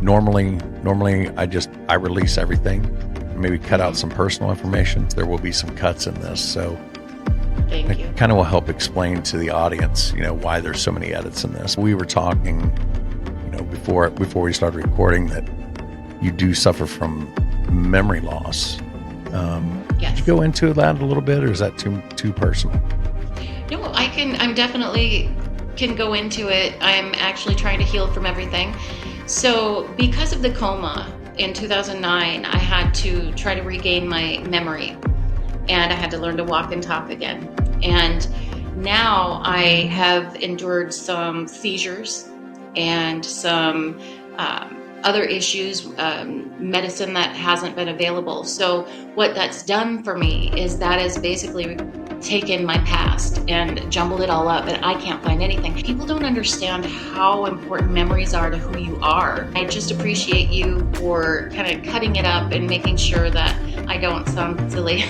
Normally I release everything, maybe cut out some personal information. There will be some cuts in this, so Thank you. It kind of will help explain to the audience, why there's so many edits in this. We were talking, before we started recording, that you do suffer from memory loss. Yes. Did you go into that a little bit, or is that too personal? No, I'm definitely can go into it. I'm actually trying to heal from everything. So because of the coma in 2009, I had to try to regain my memory, and I had to learn to walk and talk again. And now I have endured some seizures and some other issues, medicine that hasn't been available. So what that's done for me is that has basically taken my past and jumbled it all up, and I can't find anything. People don't understand how important memories are to who you are. I just appreciate you for kind of cutting it up and making sure that I don't sound silly.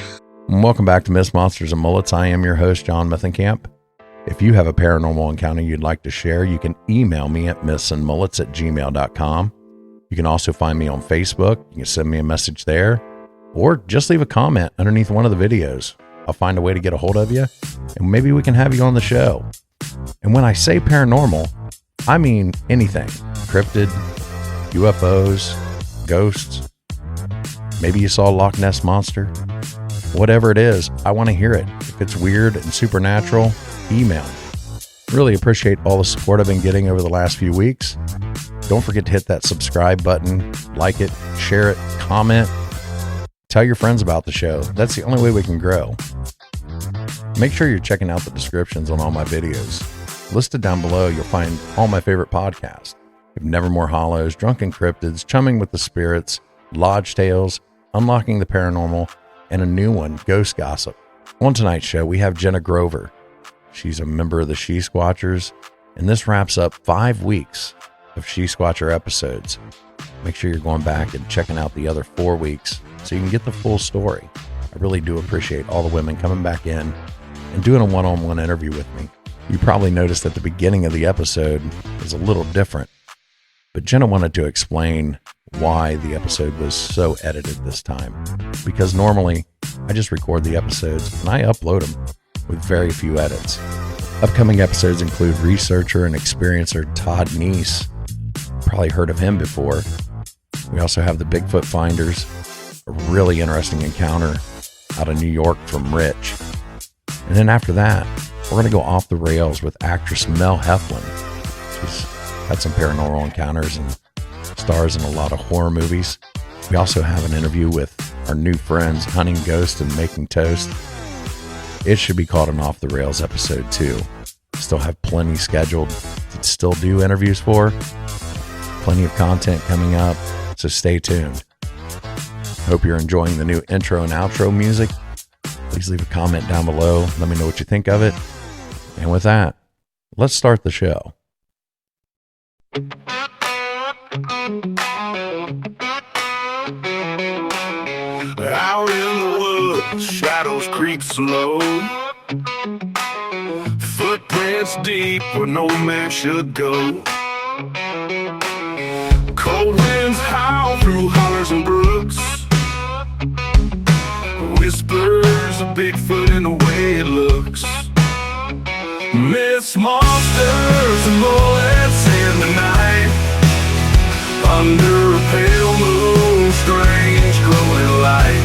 Welcome back to Myths, Monsters, and Mullets. I am your host, John Methenkamp. If you have a paranormal encounter you'd like to share, you can email me at mythsandmullets@gmail.com. You can also find me on Facebook. You can send me a message there, or just leave a comment underneath one of the videos. I'll find a way to get a hold of you, and maybe we can have you on the show. And when I say paranormal, I mean anything. Cryptid, UFOs, ghosts. Maybe you saw a Loch Ness Monster. Whatever it is, I want to hear it. If it's weird and supernatural, email me. Really appreciate all the support I've been getting over the last few weeks. Don't forget to hit that subscribe button, like it, share it, comment. Tell your friends about the show. That's the only way we can grow. Make sure you're checking out the descriptions on all my videos. Listed down below, you'll find all my favorite podcasts. We have Nevermore Hollows, Drunken Cryptids, Chumming with the Spirits, Lodge Tales, Unlocking the Paranormal, and a new one, Ghost Gossip. On tonight's show, we have Jena Grover. She's a member of the She Squatchers, and this wraps up 5 weeks of She Squatcher episodes. Make sure you're going back and checking out the other 4 weeks so you can get the full story. I really do appreciate all the women coming back in and doing a one-on-one interview with me. You probably noticed at the beginning of the episode is a little different, but Jena wanted to explain why the episode was so edited this time. Because normally I just record the episodes and I upload them with very few edits. Upcoming episodes include researcher and experiencer Todd Neese. Probably heard of him before. We also have the Bigfoot Finders, a really interesting encounter out of New York from Rich. And then after that, we're going to go off the rails with actress Mel Heflin. She's had some paranormal encounters and stars in a lot of horror movies. We also have an interview with our new friends Hunting Ghost and Making Toast. It should be called an Off the Rails episode too. Still have plenty scheduled to still do interviews for. Plenty of content coming up, so stay tuned. Hope you're enjoying the new intro and outro music. Please leave a comment down below. Let me know what you think of it. And with that, let's start the show. Out in the woods, shadows creep slow. Footprints deep where no man should go. Cold winds howl through hollers and brooks. Whispers of Bigfoot in the way it looks. Myths, monsters, and bullets in the night. Under a pale moon, strange glowing light.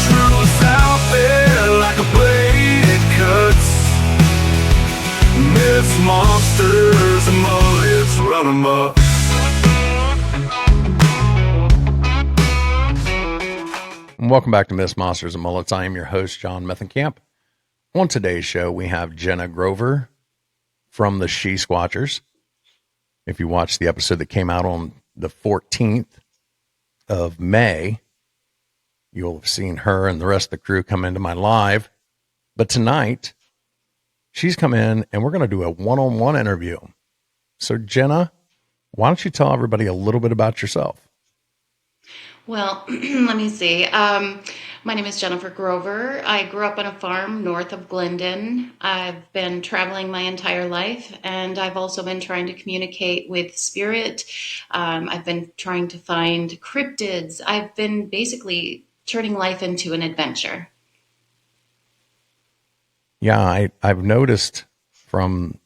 Truth out there like a blade it cuts. Myths, monsters, and bullets run amok. Welcome back to Myths, Monsters, and Mullets. I am your host, John Methenkamp. On today's show, we have Jena Grover from the She Squatchers. If you watched the episode that came out on the 14th of May, you'll have seen her and the rest of the crew come into my live. But tonight, she's come in and we're going to do a one-on-one interview. So Jena, why don't you tell everybody a little bit about yourself? Well, let me see. My name is Jennifer Grover. I grew up on a farm north of Glendon. I've been traveling my entire life, and I've also been trying to communicate with spirit. I've been trying to find cryptids. I've been basically turning life into an adventure. Yeah, I've noticed from,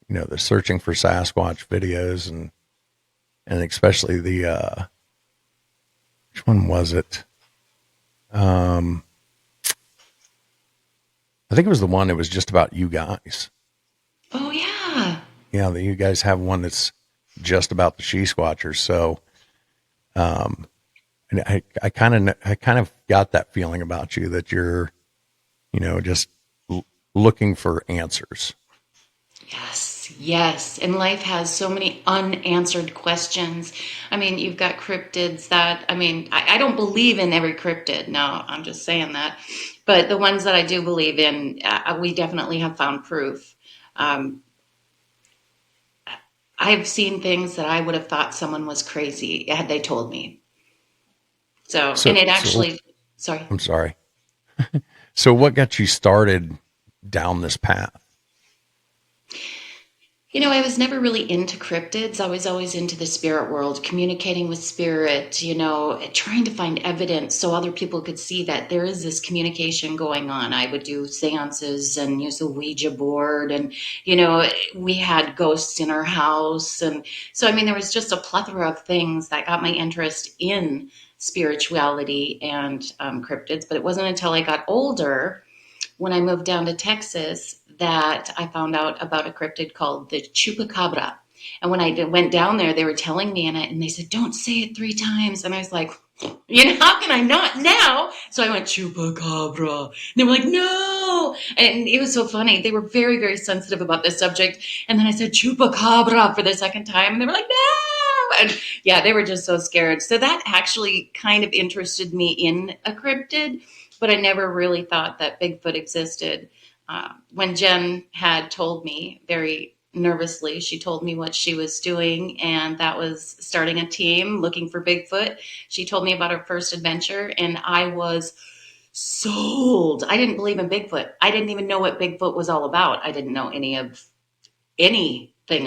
the searching for Sasquatch videos and especially the which one was it? Um, I think it was the one that was just about you guys. Oh, yeah. Yeah, that you guys have one that's just about the she squatchers. So, and I kind of got that feeling about you that you're, just looking for answers. Yes, yes. And life has so many unanswered questions. I mean, you've got cryptids that, I don't believe in every cryptid. No, I'm just saying that. But the ones that I do believe in, we definitely have found proof. Um, I've seen things that I would have thought someone was crazy had they told me. So, and So, it so actually, sorry. I'm sorry. So, what got you started down this path? I was never really into cryptids. I was always into the spirit world, communicating with spirit, trying to find evidence so other people could see that there is this communication going on. I would do seances and use the Ouija board, and, we had ghosts in our house. And so, there was just a plethora of things that got my interest in spirituality and cryptids. But it wasn't until I got older, when I moved down to Texas, that I found out about a cryptid called the chupacabra. And when I went down there, they were telling me in it, and they said, "Don't say it 3 times." And I was like, how can I not now? So I went chupacabra. And they were like, "No." And it was so funny. They were very, very sensitive about this subject. And then I said chupacabra for the second time, and they were like, "No." And yeah, they were just so scared. So that actually kind of interested me in a cryptid, but I never really thought that Bigfoot existed. When Jen had told me very nervously, she told me what she was doing, and that was starting a team looking for Bigfoot. She told me about her first adventure, and I was sold. I didn't believe in Bigfoot. I didn't even know what Bigfoot was all about. I didn't know anything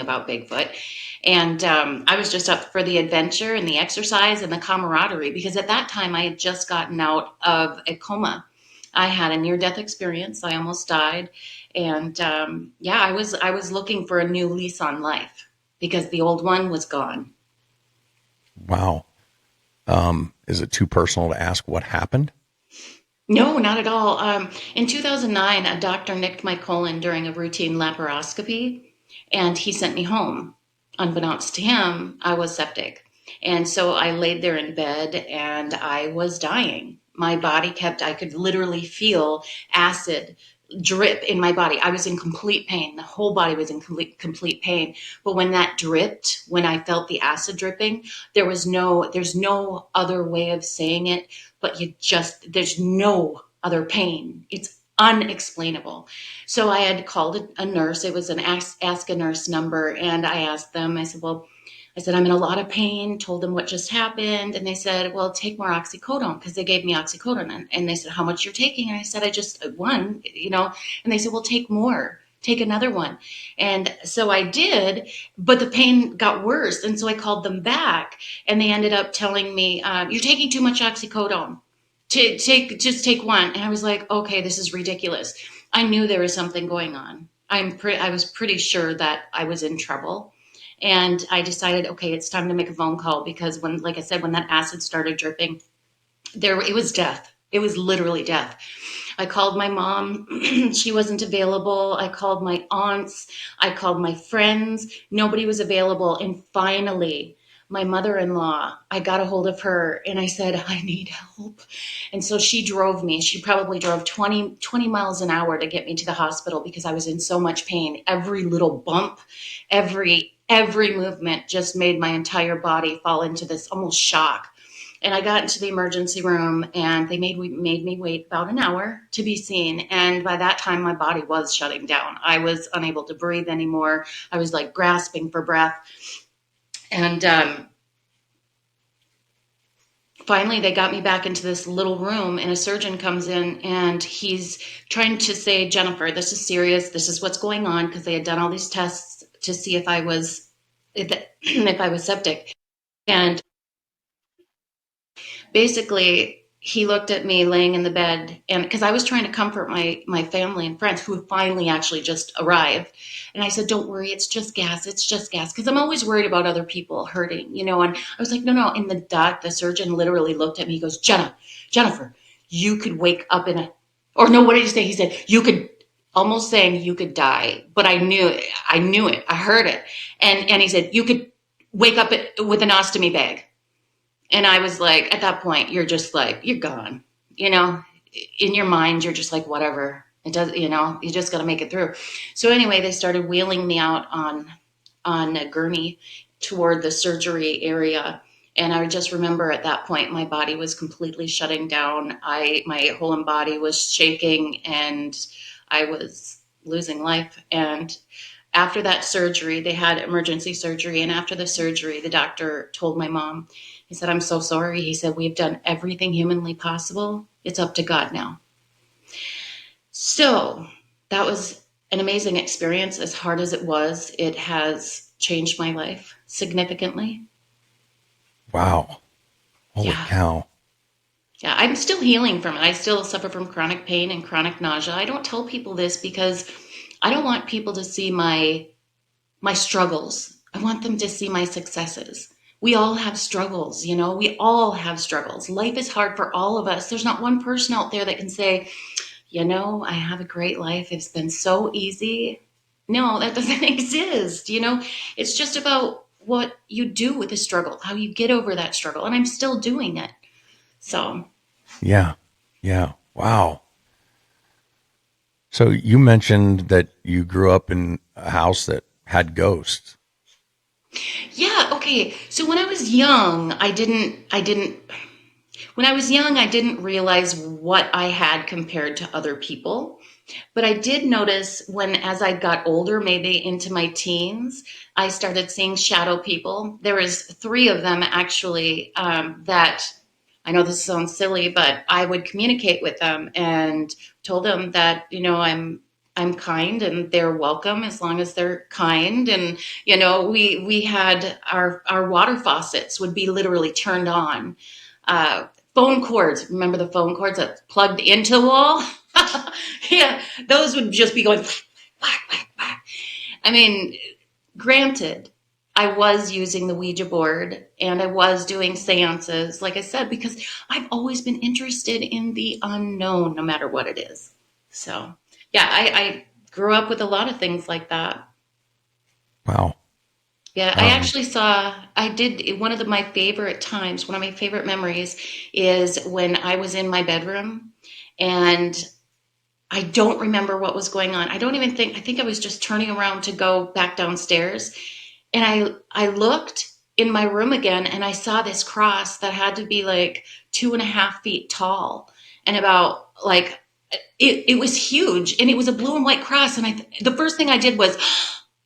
about Bigfoot. And I was just up for the adventure and the exercise and the camaraderie, because at that time I had just gotten out of a coma. I had a near-death experience. I almost died, and yeah, I was looking for a new lease on life because the old one was gone. Wow. Is it too personal to ask what happened? No, not at all. In 2009, a doctor nicked my colon during a routine laparoscopy, and he sent me home. Unbeknownst to him, I was septic. And so I laid there in bed and I was dying. My body I could literally feel acid drip in my body. I was in complete pain. The whole body was in complete pain. But when that dripped, when I felt the acid dripping, there's no other way of saying it, but there's no other pain. It's unexplainable. So I had called a nurse. It was an ask a nurse number. And I asked them, I said, "I'm in a lot of pain," told them what just happened. And they said, "Well, take more oxycodone," because they gave me oxycodone. And they said, "How much you're taking?" And I said, "I just one. And they said, "Well, take more. Take another one." And so I did, but the pain got worse. And so I called them back, and they ended up telling me, "You're taking too much oxycodone. Just take one." And I was like, "Okay, this is ridiculous." I knew there was something going on. I was pretty sure that I was in trouble. And I decided, okay, it's time to make a phone call, because like I said, when that acid started dripping, it was death. It was literally death. I called my mom. She wasn't available. I called my aunts. I called my friends. Nobody was available. And finally, my mother-in-law, I got a hold of her and I said, "I need help." And so she drove me. She probably drove 20 miles an hour to get me to the hospital because I was in so much pain. Every little bump, every movement just made my entire body fall into this almost shock. And I got into the emergency room, and they made me wait about an hour to be seen. And by that time, my body was shutting down. I was unable to breathe anymore. I was like grasping for breath. And finally they got me back into this little room, and a surgeon comes in and he's trying to say, Jennifer, this is serious. This is what's going on, because they had done all these tests to see if I was if I was septic. And basically he looked at me laying in the bed, and because I was trying to comfort my family and friends who had finally actually just arrived, and I said, don't worry, it's just gas, because I'm always worried about other people hurting, and I was like, no. And the surgeon literally looked at me. He goes, Jennifer, you could wake up or no, what did he say? He said, you could, almost saying you could die, but I knew it, I heard it. And he said, you could wake up with an ostomy bag. And I was like, at that point, you're just like, you're gone, in your mind, you're just like, whatever it does, you just got to make it through. So anyway, they started wheeling me out on a gurney toward the surgery area. And I just remember at that point, my body was completely shutting down. My whole body was shaking, and I was losing life. And after that surgery, they had emergency surgery. And after the surgery, the doctor told my mom, he said, I'm so sorry. He said, we've done everything humanly possible. It's up to God now. So that was an amazing experience. As hard as it was, it has changed my life significantly. Wow. Holy cow. Yeah, I'm still healing from it. I still suffer from chronic pain and chronic nausea. I don't tell people this because I don't want people to see my struggles. I want them to see my successes. We all have struggles, we all have struggles. Life is hard for all of us. There's not one person out there that can say, I have a great life. It's been so easy. No, that doesn't exist. It's just about what you do with the struggle, how you get over that struggle. And I'm still doing it. So. Yeah. Wow. So you mentioned that you grew up in a house that had ghosts. Yeah. Okay. So when I was young, I didn't realize what I had compared to other people. But I did notice as I got older, maybe into my teens, I started seeing shadow people. There was 3 of them actually, that I know this sounds silly, but I would communicate with them and told them that, I'm kind and they're welcome as long as they're kind. And, we had our water faucets would be literally turned on. Phone cords, remember the phone cords that plugged into the wall? Yeah, those would just be going whack, whack, whack. I mean, granted, I was using the Ouija board and I was doing seances, like I said, because I've always been interested in the unknown, no matter what it is. So, yeah, I grew up with a lot of things like that. Wow. Yeah, one of my favorite times, one of my favorite memories is when I was in my bedroom and I don't remember what was going on. I think I was just turning around to go back downstairs. And I looked in my room again and I saw this cross that had to be like 2.5 feet tall and about like, it was huge and it was a blue and white cross. And the first thing I did was,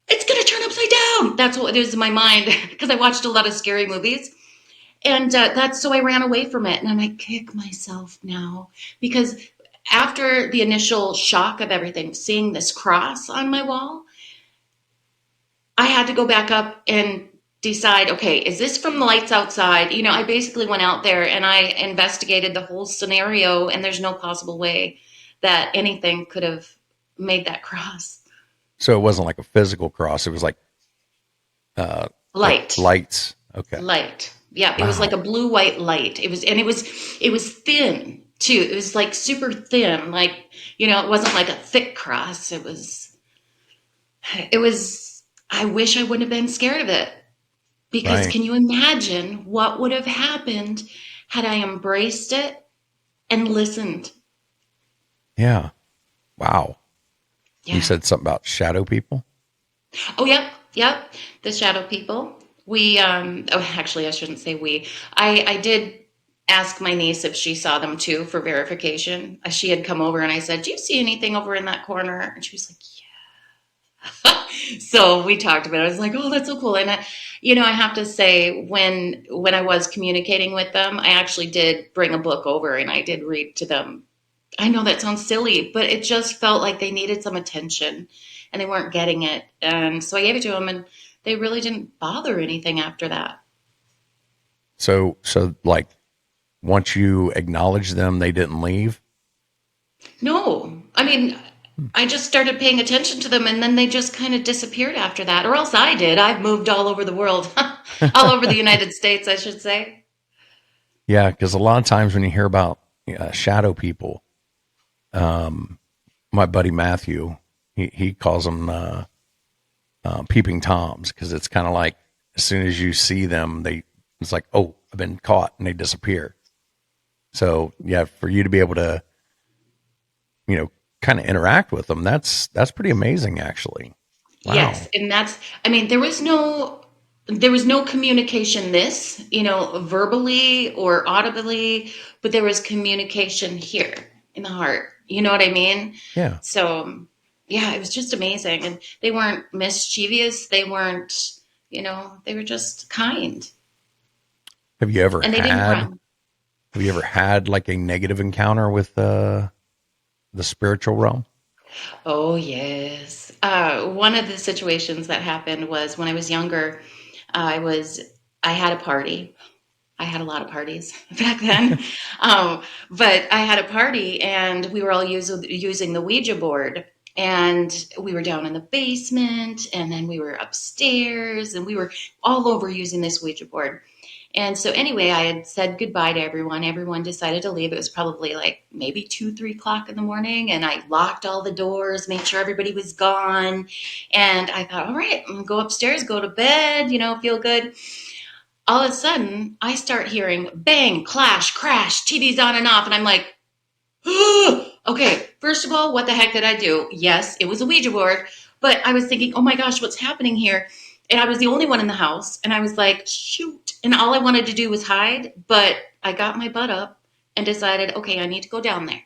it's going to turn upside down. That's what it was in my mind because I watched a lot of scary movies. And so I ran away from it. And I kick myself now because after the initial shock of everything, seeing this cross on my wall, I had to go back up and decide, okay, is this from the lights outside? I basically went out there and I investigated the whole scenario, and there's no possible way that anything could have made that cross. So it wasn't like a physical cross. It was like light. Like lights. Okay. Light. Yeah. It Wow. was like a blue white light. It was thin too. It was like super thin. Like, it wasn't like a thick cross. It was, I wish I wouldn't have been scared of it because Right. Can you imagine what would have happened had I embraced it and listened? Yeah. Wow. Yeah. You said something about shadow people? Oh, yep. Yep. The shadow people. Actually, I shouldn't say we. I did ask my niece if she saw them too for verification. She had come over and I said, do you see anything over in that corner? And she was like, So we talked about it. I was like, oh, that's so cool. And I have to say, when I was communicating with them, I actually did bring a book over and I did read to them. I know that sounds silly, but it just felt like they needed some attention and they weren't getting it. And so I gave it to them and they really didn't bother anything after that. So like once you acknowledged them, they didn't leave? No, I mean, I just started paying attention to them and then they just kind of disappeared after that. Or else I did. I've moved all over the world, all over the United States, I should say. Yeah, because a lot of times when you hear about shadow people, my buddy Matthew, he calls them peeping toms, because it's kind of like as soon as you see them, it's like, oh, I've been caught, and they disappear. So yeah, for you to be able to, kind of interact with them, that's pretty amazing, actually. Wow. Yes, and I mean, there was no communication verbally or audibly, but there was communication here in the heart. You know what I mean? Yeah. So, yeah, it was just amazing. And they weren't mischievous. They weren't, they were just kind. Have you ever And they didn't run. Have you ever had like a negative encounter with the spiritual realm? Oh, yes. One of the situations that happened was when I was younger, I had a party. I had a lot of parties back then. But I had a party and we were all using the Ouija board, and we were down in the basement and then we were upstairs and we were all over using this Ouija board. And so anyway, I had said goodbye to everyone. Everyone decided to leave. It was probably like maybe 2-3 o'clock in the morning. And I locked all the doors, made sure everybody was gone. And I thought, all right, I'm gonna go upstairs, go to bed, feel good. All of a sudden, I start hearing bang, clash, crash, TV's on and off. And I'm like, okay, first of all, what the heck did I do? Yes, it was a Ouija board. But I was thinking, oh my gosh, what's happening here? And I was the only one in the house. And I was like, shoot. And all I wanted to do was hide. But I got my butt up and decided, okay, I need to go down there.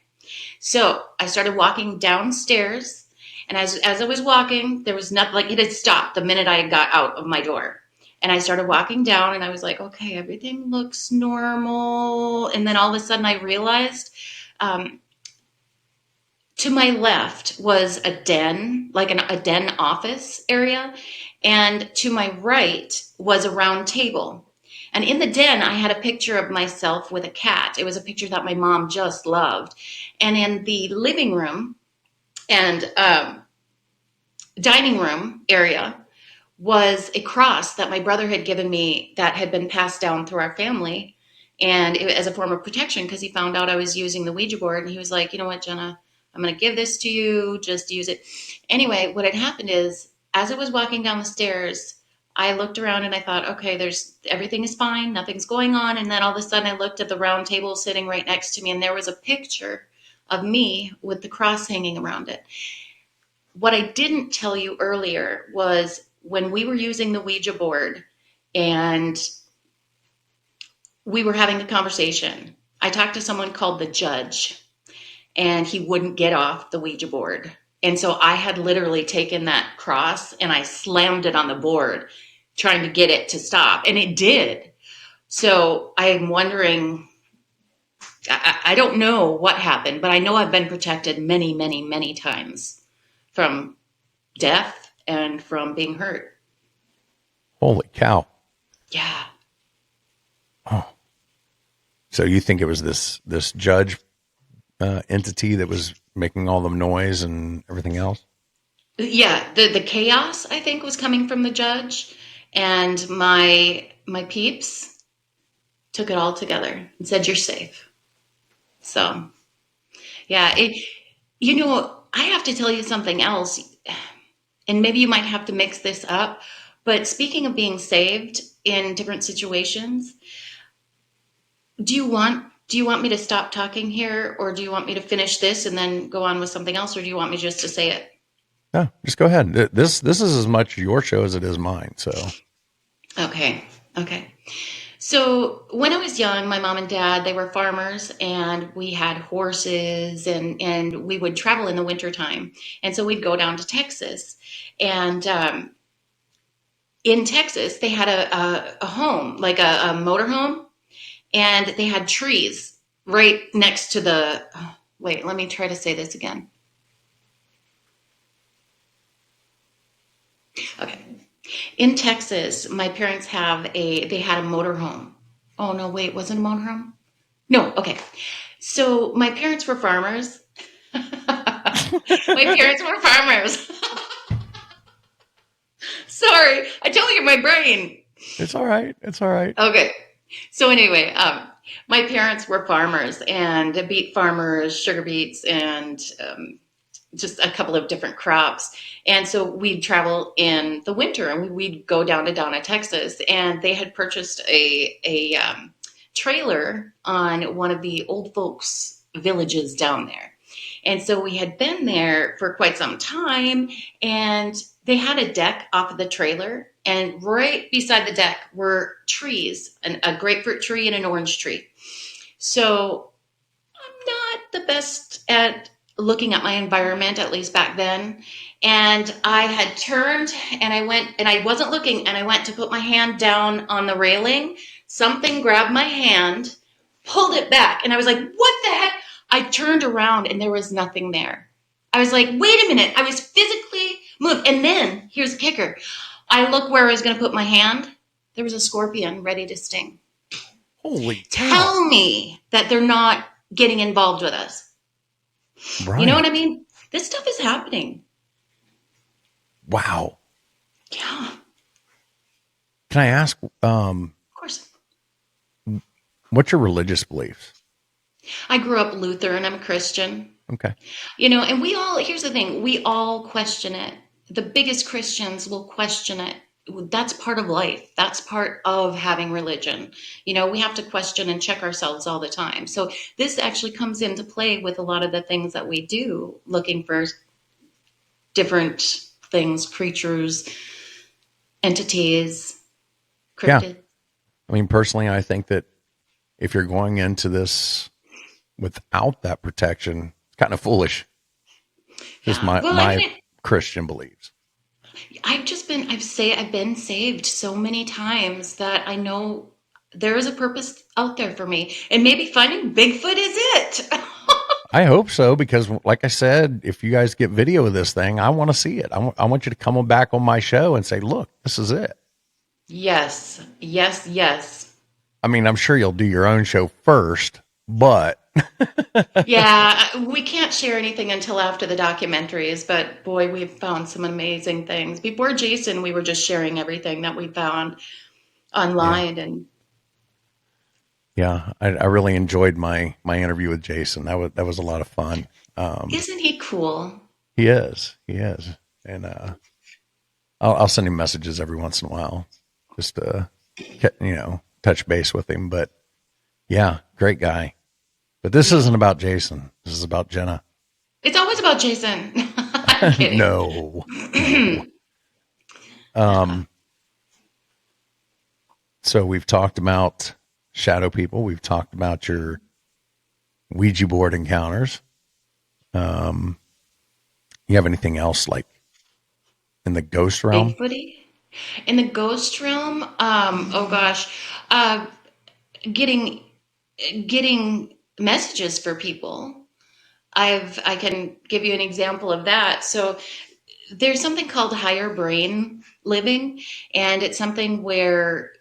So I started walking downstairs. And as I was walking, there was nothing, like it had stopped the minute I got out of my door. And I started walking down and I was like, okay, everything looks normal. And then all of a sudden I realized to my left was a den, like a den office area. And to my right was a round table. And in the den, I had a picture of myself with a cat. It was a picture that my mom just loved. And in the living room and dining room area was a cross that my brother had given me that had been passed down through our family, and as a form of protection, because he found out I was using the Ouija board, and he was like, you know what, Jenna, I'm going to give this to you, just use it. Anyway, what had happened is, as I was walking down the stairs, I looked around and I thought, okay, everything is fine, nothing's going on. And then all of a sudden I looked at the round table sitting right next to me, and there was a picture of me with the cross hanging around it. What I didn't tell you earlier was when we were using the Ouija board and we were having the conversation, I talked to someone called the judge, and he wouldn't get off the Ouija board. And so I had literally taken that cross and I slammed it on the board, trying to get it to stop. And it did. So I'm wondering, I don't know what happened, but I know I've been protected many, many, many times from death and from being hurt. Holy cow. Yeah. Oh. So you think it was this judge entity that was making all the noise and everything else? Yeah, the chaos, I think, was coming from the judge, and my peeps took it all together and said, you're safe. So, yeah, I have to tell you something else, and maybe you might have to mix this up, but speaking of being saved in different situations, do you want me to stop talking here, or do you want me to finish this and then go on with something else, or do you want me just to say it? No, just go ahead. This is as much your show as it is mine. So. Okay. So when I was young, my mom and dad, they were farmers, and we had horses, and we would travel in the wintertime. And so we'd go down to Texas. And in Texas, they had a home, like a motor home, and they had trees right next to the, oh, wait, let me try to say this again. Okay. In Texas, my parents they had a motor home. Oh no, wait, was it a motor home? No, okay. So my parents were farmers. My parents were farmers. Sorry, I tell you, my brain. It's all right. It's all right. Okay. So anyway, my parents were farmers, and beet farmers, sugar beets, and just a couple of different crops. And so we'd travel in the winter, and we'd go down to Donna, Texas, and they had purchased a trailer on one of the old folks villages down there. And so we had been there for quite some time, and they had a deck off of the trailer, and right beside the deck were trees, a grapefruit tree and an orange tree. So I'm not the best at looking at my environment, at least back then. And I had turned, and I went, and I wasn't looking, and I went to put my hand down on the railing. Something grabbed my hand, pulled it back, and I was like, what the heck? I turned around, and there was nothing there. I was like, wait a minute. I was physically moved. And then, here's the kicker. I look where I was going to put my hand. There was a scorpion ready to sting. Holy cow. Tell me that they're not getting involved with us. Right. You know what I mean? This stuff is happening. Wow. Yeah. Can I ask, Of course. what's your religious beliefs? I grew up Lutheran. I'm a Christian. Okay. You know, and here's the thing, we all question it. The biggest Christians will question it. That's part of life. That's part of having religion. You know, we have to question and check ourselves all the time. So this actually comes into play with a lot of the things that we do, looking for different things, creatures, entities, cryptid. Yeah. I mean, personally, I think that if you're going into this without that protection, it's kind of foolish. Just my Christian beliefs. I've been saved so many times that I know there is a purpose out there for me, and maybe finding Bigfoot is it. I hope so, because like I said, if you guys get video of this thing, I want to see it. I want you to come back on my show and say, look, this is it. Yes, yes, yes. I mean, I'm sure you'll do your own show first, but yeah, we can't share anything until after the documentaries, but boy, we've found some amazing things. Before Jason, we were just sharing everything that we found online. Yeah. And yeah, I really enjoyed my interview with Jason. That was a lot of fun. Isn't he cool? He is, and I'll send him messages every once in a while, just to touch base with him. But yeah, great guy. But this isn't about Jason. This is about Jena. It's always about Jason. I'm kidding. No. So we've talked about shadow people. We've talked about your Ouija board encounters. You have anything else like in the ghost realm? Bigfooty? In the ghost realm, oh gosh, getting messages for people. I can give you an example of that. So there's something called higher brain living, and it's something where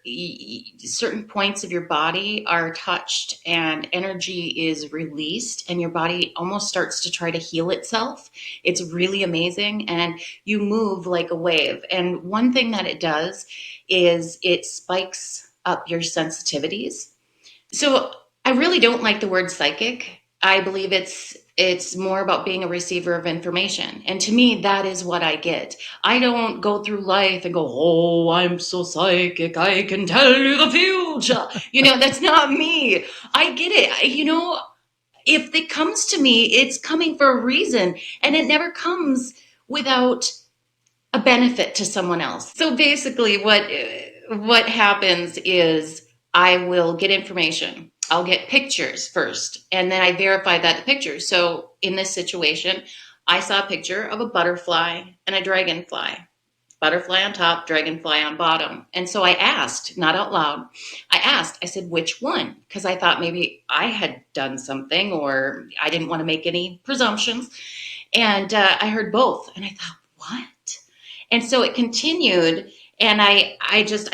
certain points of your body are touched and energy is released, and your body almost starts to try to heal itself. It's really amazing, and you move like a wave. And one thing that it does is it spikes up your sensitivities. So I really don't like the word psychic. I believe it's more about being a receiver of information. And to me, that is what I get. I don't go through life and go, oh, I'm so psychic, I can tell you the future. That's not me. I get it. If it comes to me, it's coming for a reason. And it never comes without a benefit to someone else. So basically what happens is I will get information. I'll get pictures first, and then I verify that the pictures. So in this situation, I saw a picture of a butterfly and a dragonfly. Butterfly on top, dragonfly on bottom. And so I asked, not out loud, I said, which one? Because I thought maybe I had done something, or I didn't want to make any presumptions. And I heard both. And I thought, what? And so it continued. And I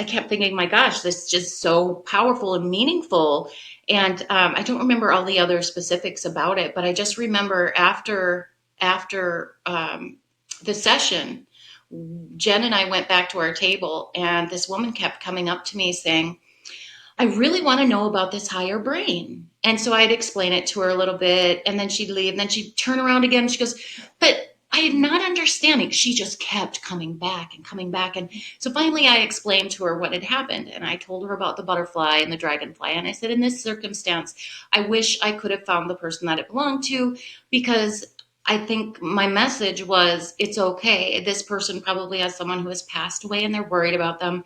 kept thinking, my gosh, this is just so powerful and meaningful. And I don't remember all the other specifics about it, but I just remember after the session, Jen and I went back to our table, and this woman kept coming up to me saying, I really want to know about this higher brain. And so I'd explain it to her a little bit, and then she'd leave, and then she'd turn around again. And she goes, but I am not understanding. She just kept coming back and coming back. And so finally I explained to her what had happened. And I told her about the butterfly and the dragonfly. And I said, in this circumstance, I wish I could have found the person that it belonged to, because I think my message was, it's okay. This person probably has someone who has passed away and they're worried about them.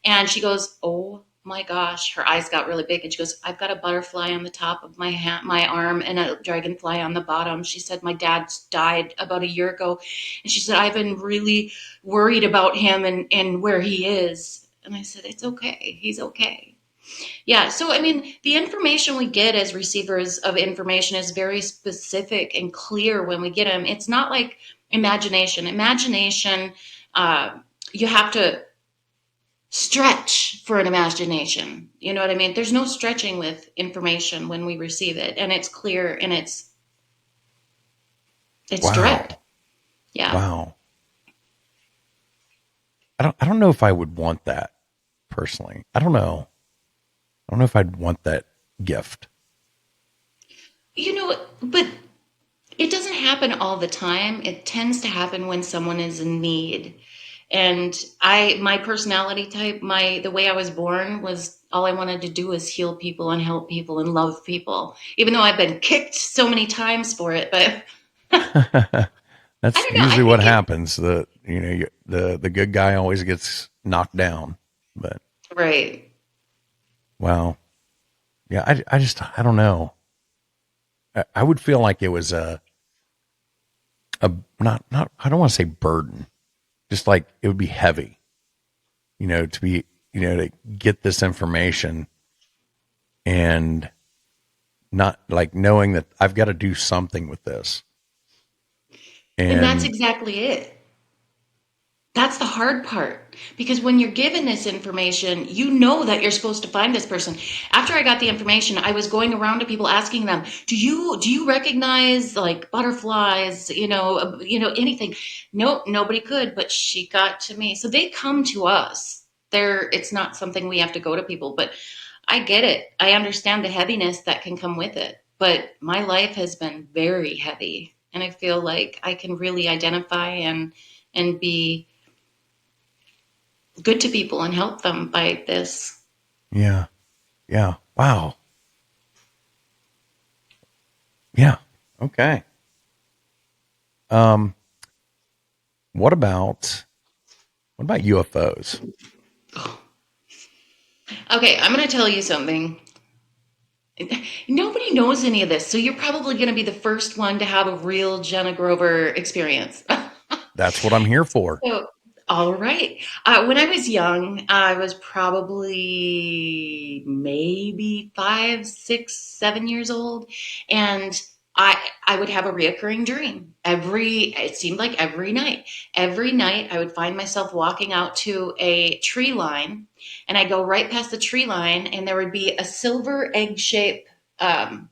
And she goes, oh my gosh, her eyes got really big. And she goes, I've got a butterfly on the top of my hand, my arm, and a dragonfly on the bottom. She said, my dad died about a year ago. And she said, I've been really worried about him and where he is. And I said, it's okay. He's okay. Yeah. So, I mean, the information we get as receivers of information is very specific and clear when we get them. It's not like imagination. Imagination, you have to stretch for an imagination. You know what I mean? There's no stretching with information when we receive it, and it's clear and it's Wow. direct. Yeah. Wow. I don't know if I would want that personally. I don't know if I'd want that gift. You know, but it doesn't happen all the time. It tends to happen when someone is in need. And my personality type, the way I was born was, all I wanted to do was heal people and help people and love people, even though I've been kicked so many times for it. But That's I don't know. usually what happens. The good guy always gets knocked down. But Right. wow. Yeah, I don't know. I would feel like it was a not I don't want to say burden. Just like it would be heavy, to get this information and not like knowing that I've got to do something with this. And that's exactly it. That's the hard part, because when you're given this information, you know that you're supposed to find this person. After I got the information, I was going around to people asking them, do you recognize like butterflies, anything? Nope, nobody could, but she got to me. So they come to us. It's not something we have to go to people, but I get it. I understand the heaviness that can come with it, but my life has been very heavy, and I feel like I can really identify and be good to people and help them by this. Yeah. Yeah. Wow. Yeah. Okay. What about UFOs? Okay, I'm going to tell you something. Nobody knows any of this, so you're probably going to be the first one to have a real Jena Grover experience. That's what I'm here for. So, all right. When I was young, I was probably maybe 5, 6, 7 years old, and I would have a reoccurring dream it seemed like every night. Every night I would find myself walking out to a tree line, and I go right past the tree line, and there would be a silver egg-shaped thing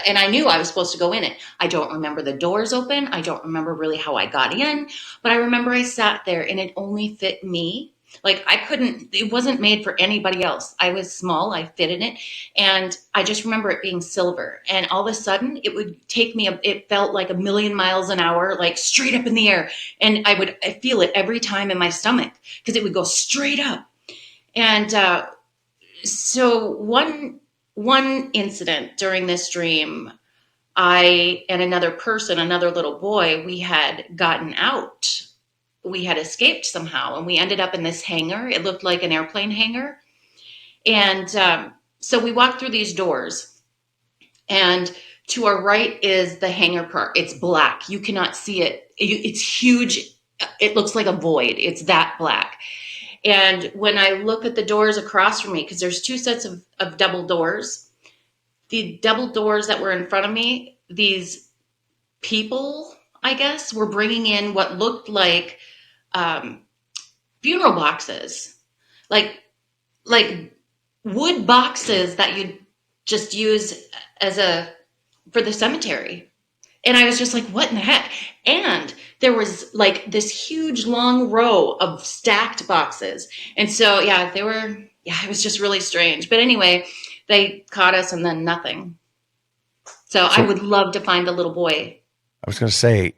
and I knew I was supposed to go in it. I don't remember the doors open. I don't remember really how I got in, but I remember I sat there and it only fit me. Like it wasn't made for anybody else. I was small, I fit in it. And I just remember it being silver. And all of a sudden it would take me, it felt like 1,000,000 miles an hour, like straight up in the air. And I feel it every time in my stomach because it would go straight up. And so one incident during this dream, I and another person, another little boy, we had gotten out. We had escaped somehow, and we ended up in this hangar. It looked like an airplane hangar. And so we walked through these doors, and to our right is the hangar part. It's black. You cannot see it. It's huge. It looks like a void. It's that black. And when I look at the doors across from me, because there's two sets of double doors, the double doors that were in front of me, these people, I guess, were bringing in what looked like funeral boxes, like wood boxes that you'd just use for the cemetery. And I was just like, what in the heck? And there was like this huge long row of stacked boxes. And so, it was just really strange. But anyway, they caught us and then nothing. So I would love to find the little boy. I was going to say,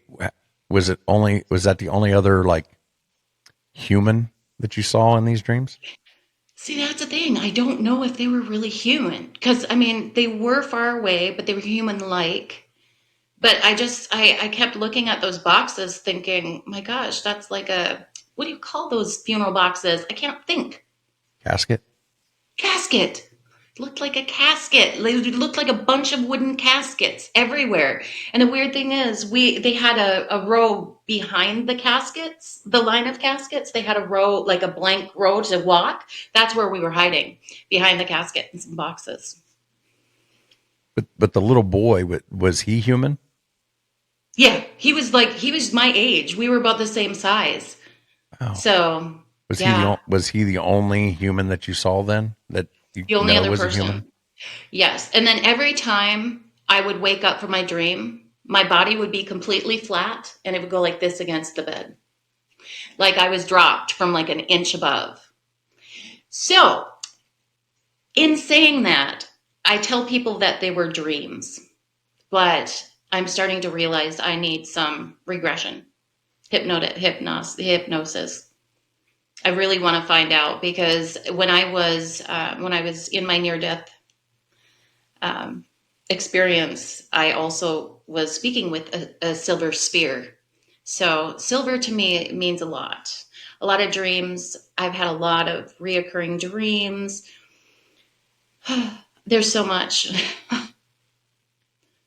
was that the only other like human that you saw in these dreams? See, that's the thing. I don't know if they were really human, because I mean, they were far away, but they were human-like. But I kept looking at those boxes thinking, my gosh, that's like what do you call those funeral boxes? I can't think. Casket? Casket. Looked like a casket. It looked like a bunch of wooden caskets everywhere. And the weird thing is, they had a row behind the caskets, the line of caskets. They had a row, like a blank row to walk. That's where we were hiding, behind the casket and some boxes. But the little boy, was he human? Yeah, he was my age. We were about the same size. Oh. So was he the only human that you saw then? That the only other was person. A human? Yes. And then every time I would wake up from my dream, my body would be completely flat and it would go like this against the bed. Like I was dropped from like an inch above. So in saying that, I tell people that they were dreams, but I'm starting to realize I need some regression, hypnosis. I really want to find out, because when I was in my near-death experience, I also was speaking with a silver sphere. So silver to me means a lot of dreams. I've had a lot of reoccurring dreams. There's so much.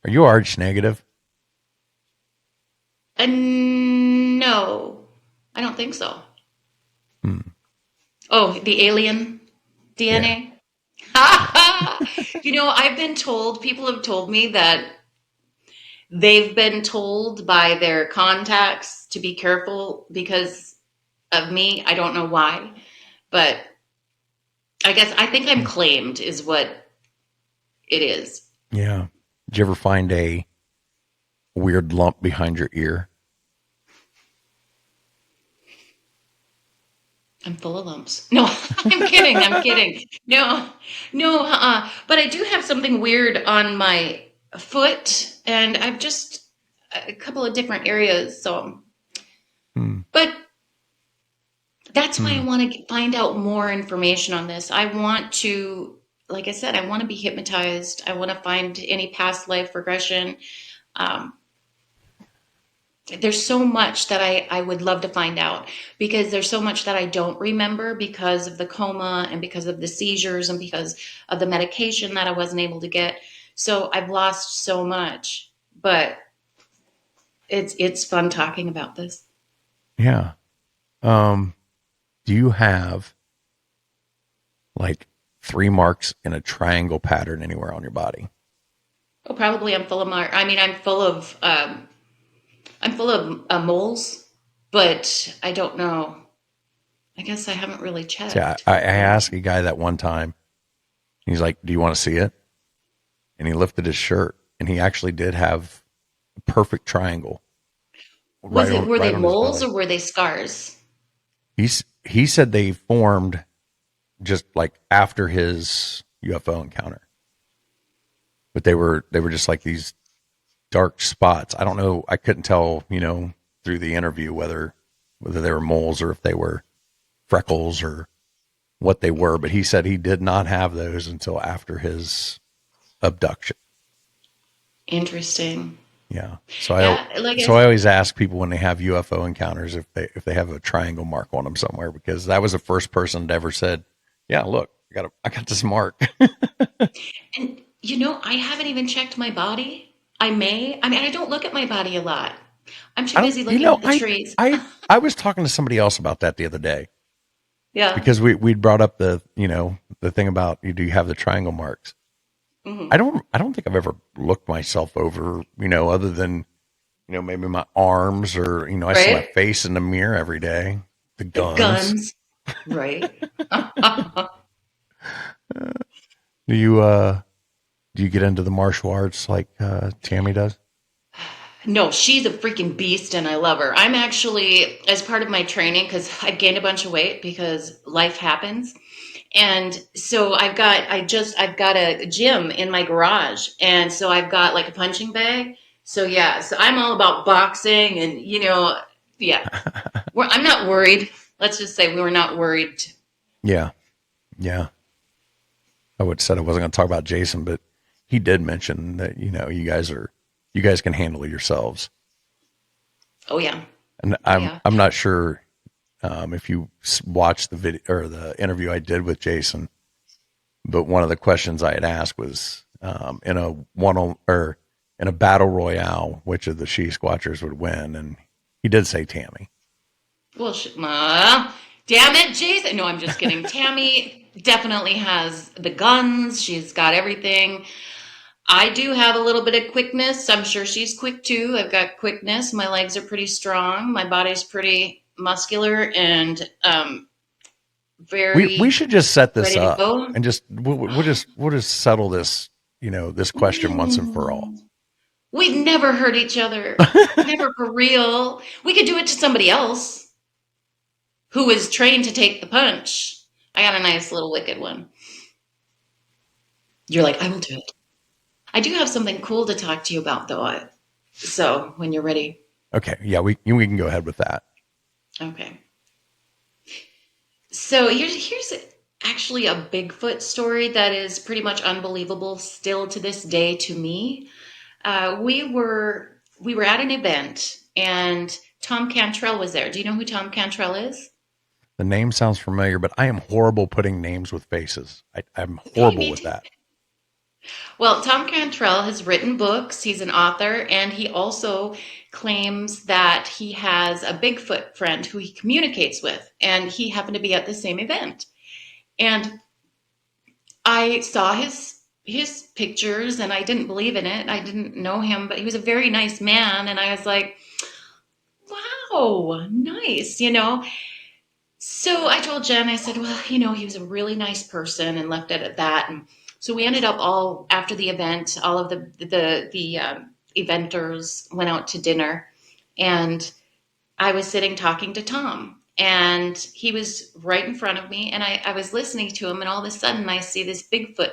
Are you Rh negative? No, I don't think so. Oh, the alien DNA? Yeah. People have told me that they've been told by their contacts to be careful because of me. I don't know why, but I think I'm claimed is what it is. Yeah. Did you ever find a weird lump behind your ear? I'm full of lumps. No, I'm kidding. No. But I do have something weird on my foot, and I've just a couple of different areas. So, but that's why I want to find out more information on this. I want to, like I said, I want to be hypnotized. I want to find any past life regression. There's so much that I would love to find out, because there's so much that I don't remember because of the coma and because of the seizures and because of the medication that I wasn't able to get. So I've lost so much, but it's fun talking about this. Yeah. Do you have like 3 marks in a triangle pattern anywhere on your body? Oh, probably. I'm full of I'm full of moles, but I don't know. I guess I haven't really checked. Yeah, I asked a guy that one time. He's like, "Do you want to see it?" And he lifted his shirt, and he actually did have a perfect triangle. Were they moles or were they scars? He said they formed just like after his UFO encounter, but they were just like these dark spots. I don't know. I couldn't tell, through the interview whether they were moles or if they were freckles or what they were. But he said he did not have those until after his abduction. Interesting. Yeah. So I always ask people when they have UFO encounters if they have a triangle mark on them somewhere, because that was the first person that ever said, "Yeah, look, I got this mark. And I haven't even checked my body. I may. I mean, I don't look at my body a lot. I'm too I don't, busy looking at the trees. I was talking to somebody else about that the other day Yeah. because we'd brought up the thing about do you have the triangle marks? Hmm. I don't think I've ever looked myself over, other than, maybe my arms or, I see my Right? face in the mirror every day. The The guns. guns. Right. Do you, do you get into the martial arts like, Tammy does? No, she's a freaking beast and I love her. I'm actually, as part of my training, because I've gained a bunch of weight because life happens. And so I've got a gym in my garage. And so I've got like a punching bag. So yeah, so I'm all about boxing and, yeah, I'm not worried. Let's just say we were not worried. Yeah. Yeah. I would have said I wasn't going to talk about Jason, but he did mention that, you guys can handle yourselves. Oh yeah. And Oh yeah. I'm not sure, if you watched the video or the interview I did with Jason, but one of the questions I had asked was, in a in a battle royale, which of the she squatchers would win? And he did say Tammy. Well, damn it, Jason. No, I'm just kidding. Tammy definitely has the guns. She's got everything. I do have a little bit of quickness. I'm sure she's quick too. I've got quickness. My legs are pretty strong. My body's pretty muscular and We very should just set this ready to up go. and we'll just settle this, this question once and for all. We'd never hurt each other. Never for real. We could do it to somebody else who is trained to take the punch. I got a nice little wicked one. You're like, I will do it. I do have something cool to talk to you about, though. So when you're ready. Okay. Yeah, we can go ahead with that. Okay. So here's actually a Bigfoot story that is pretty much unbelievable still to this day to me. We were at an event and Tom Cantrell was there. Do you know who Tom Cantrell is? The name sounds familiar, but I am horrible putting names with faces. I'm Hey, horrible me with too. that. Well, Tom Cantrell has written books. He's an author, and he also claims that he has a Bigfoot friend who he communicates with, and he happened to be at the same event. And I saw his pictures, and I didn't believe in it. I didn't know him, but he was a very nice man, and I was like, "Wow, nice." So I told Jen, I said, well, he was a really nice person and left it at that. And so we ended up all after the event, all of the eventers went out to dinner and I was sitting talking to Tom and he was right in front of me and I was listening to him and all of a sudden I see this Bigfoot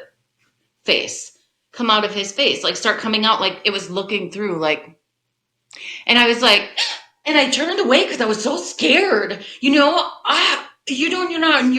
face come out of his face, like start coming out like it was looking through and I was like, and I turned away because I was so scared. You're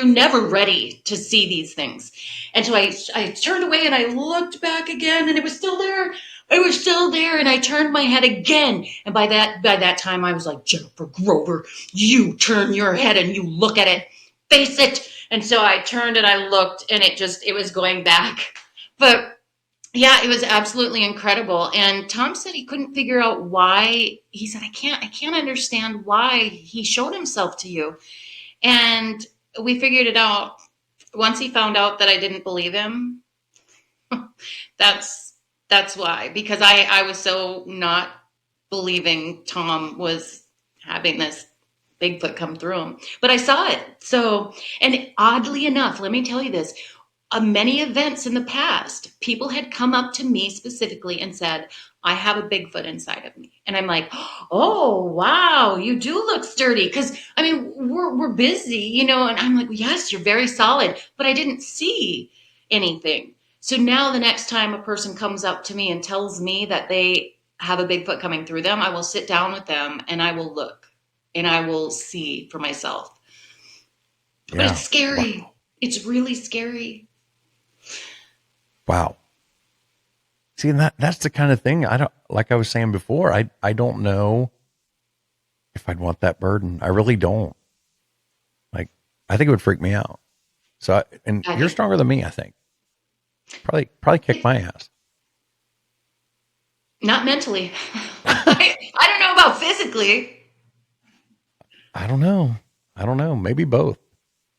never ready to see these things. And so I turned away and I looked back again and it was still there. It was still there. And I turned my head again. And by that time I was like, Jennifer Grover, you turn your head and you look at it, face it. And so I turned and I looked and it was going back. But yeah, it was absolutely incredible. And Tom said he couldn't figure out why. He said, I can't understand why he showed himself to you. And we figured it out once he found out that I didn't believe him. That's why, because I was so not believing Tom was having this Bigfoot come through him. But I saw it. So, and oddly enough, let me tell you this. Many events in the past, people had come up to me specifically and said, I have a Bigfoot inside of me. And I'm like, oh, wow, you do look sturdy. Because, I mean, we're busy, and I'm like, yes, you're very solid. But I didn't see anything. So now the next time a person comes up to me and tells me that they have a Bigfoot coming through them, I will sit down with them and I will look and I will see for myself. But Yeah. it's scary. Wow. It's really scary. Wow. See, and that's the kind of thing like I was saying before, I don't know if I'd want that burden. I really don't. Like, I think it would freak me out. So, and I you're think stronger than me, I think. Probably kick my ass. not mentally. I don't know about physically. I don't know. Maybe both.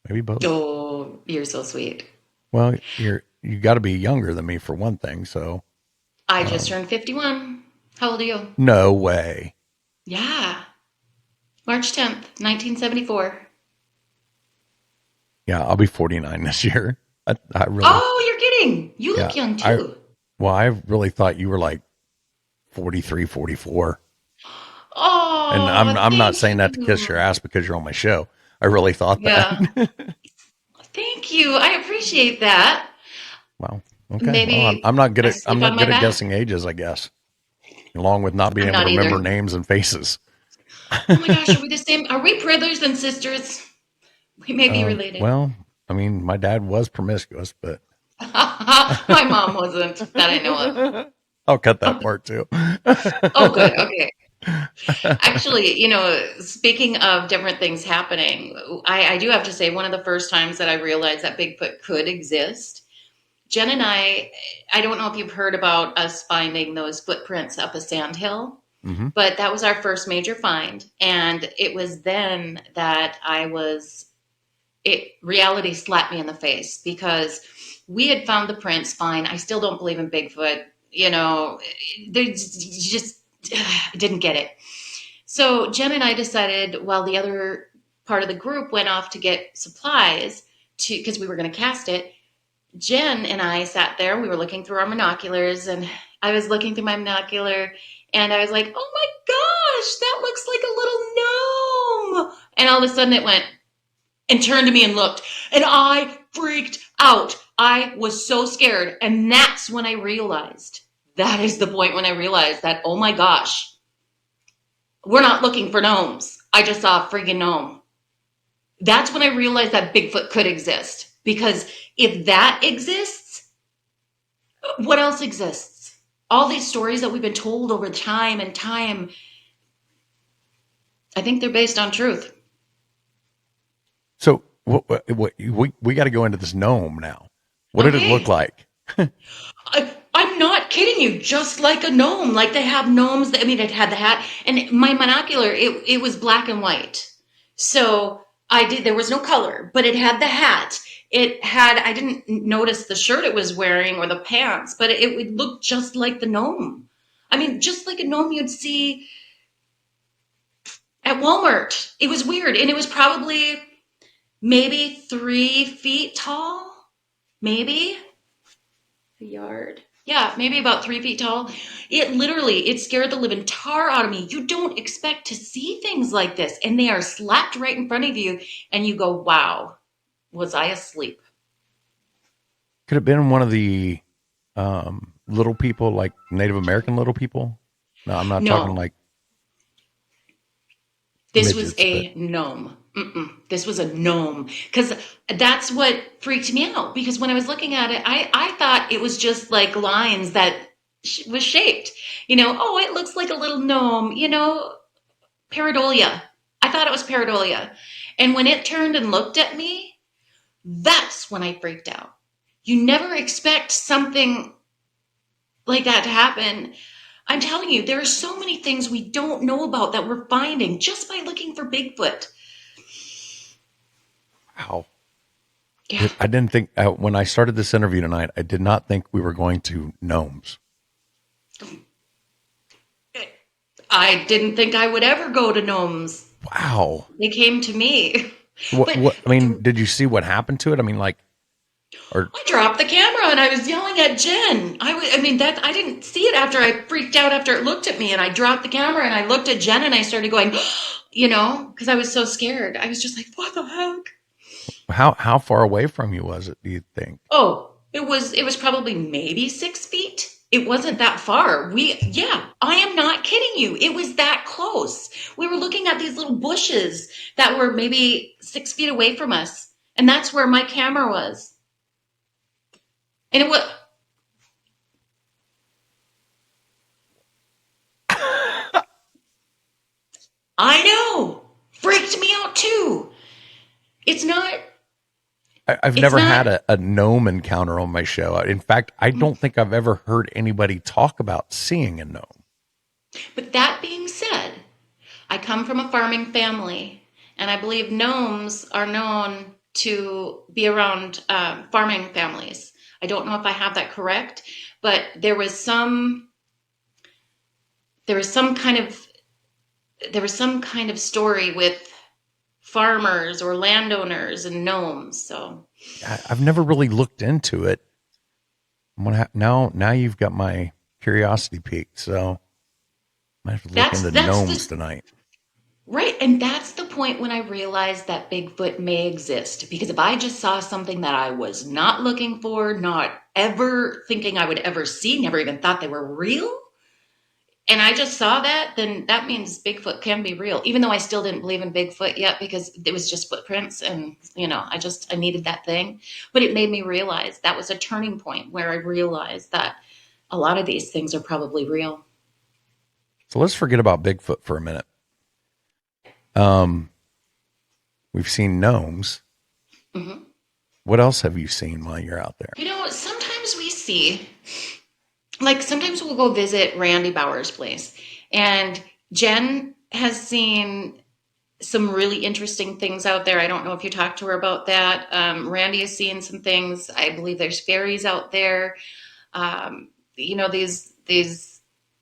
Maybe both. Oh, you're so sweet. Well, you got to be younger than me for one thing. So, I just turned 51. How old are you? no way. Yeah. March 10th, 1974. Yeah, I'll be 49 this year. I really, Oh, you're kidding. You yeah. look young too. I really thought you were like 43, 44. And Oh, I'm not thank saying that to kiss your you. ass because you're on my show. I really thought that. Yeah. Thank you. I appreciate that. Wow. Okay. Well, Maybe I I'm sleep not on my good at back. guessing ages, I guess. Along with not being I'm able not to remember either. names and faces. Oh my gosh, are we the same? Are we brothers and sisters? We may be related. Well, I mean, my dad was promiscuous, but My mom wasn't that I know I'll cut that of. part too. Oh, good. Okay. Actually, speaking of different things happening, I do have to say one of the first times that I realized that Bigfoot could exist, Jen and I don't know if you've heard about us finding those footprints up a sand hill, Hmm. but that was our first major find. And it was then that reality slapped me in the face because we had found the prints fine. I still don't believe in Bigfoot. They just didn't get it. So Jen and I decided while the other part of the group went off to get supplies because we were going to cast it, Jen and I sat there. We were looking through our binoculars, and I was looking through my binocular, and I was like, "Oh my gosh, that looks like a little gnome!" And all of a sudden, it went and turned to me and looked, and I freaked out. I was so scared, and that's when I realized. That is the point when I realized that, oh my gosh, we're not looking for gnomes. I just saw a freaking gnome. That's when I realized that Bigfoot could exist. Because if that exists, what else exists? All these stories that we've been told over time and time, I think they're based on truth. So we got to go into this gnome now. What did it look Okay. like? I'm not kidding you. Just like a gnome, like they have gnomes. It had the hat, and my monocular. It was black and white. So there was no color, but it had the hat. I didn't notice the shirt it was wearing or the pants, but it would look just like the gnome. Just like a gnome you'd see at Walmart. It was weird, and it was probably maybe 3 feet tall, maybe a yard. Yeah, maybe about 3 feet tall. It scared the living tar out of me. You don't expect to see things like this, and they are slapped right in front of you, and you go, "Wow, was I asleep?" Could have been one of the little people, like Native American little people. No, I'm not talking No, like this was midgets, but a gnome. This was a gnome. Because that's what freaked me out. Because when I was looking at it, I thought it was just like lines that was shaped. Oh, it looks like a little gnome, pareidolia. I thought it was pareidolia. And when it turned and looked at me, that's when I freaked out. You never expect something like that to happen. I'm telling you, there are so many things we don't know about that we're finding just by looking for Bigfoot. wow. Yeah. I didn't think when I started this interview tonight, I did not think we were going to gnomes. I didn't think I would ever go to gnomes. Wow. They came to me. But I mean, did you see what happened to it? I mean, like, or I dropped the camera and I was yelling at Jen. That I didn't see it after I freaked out after it looked at me, and I dropped the camera and I looked at Jen and I started going, because I was so scared. I was just like, what the heck? how far away from you was it, do you think? Oh, it was probably maybe 6 feet. It wasn't that far. I am not kidding you. It was that close. We were looking at these little bushes that were maybe 6 feet away from us. And that's where my camera was. And it was, I know, freaked me out too. It's not, I've It's never not, had a gnome encounter on my show. In fact, I don't think I've ever heard anybody talk about seeing a gnome. but that being said, I come from a farming family, and I believe gnomes are known to be around farming families. I don't know if I have that correct, but there was some kind of story with farmers or landowners and gnomes. So I've never really looked into it. Now you've got my curiosity peaked, so I might have to look into that's gnomes the tonight. right, and that's the point when I realized that Bigfoot may exist. Because if I just saw something that I was not looking for, not ever thinking I would ever see, never even thought they were real, and I just saw that, then that means Bigfoot can be real. Even though I still didn't believe in Bigfoot yet because it was just footprints and, I needed that thing. But it made me realize that was a turning point where I realized that a lot of these things are probably real. So let's forget about Bigfoot for a minute. Um, we've seen gnomes. Hmm. What else have you seen while you're out there? Sometimes we see, like, sometimes we'll go visit Randy Bauer's place, and Jen has seen some really interesting things out there. I don't know if you talked to her about that. Randy has seen some things. I believe there's fairies out there. Um, these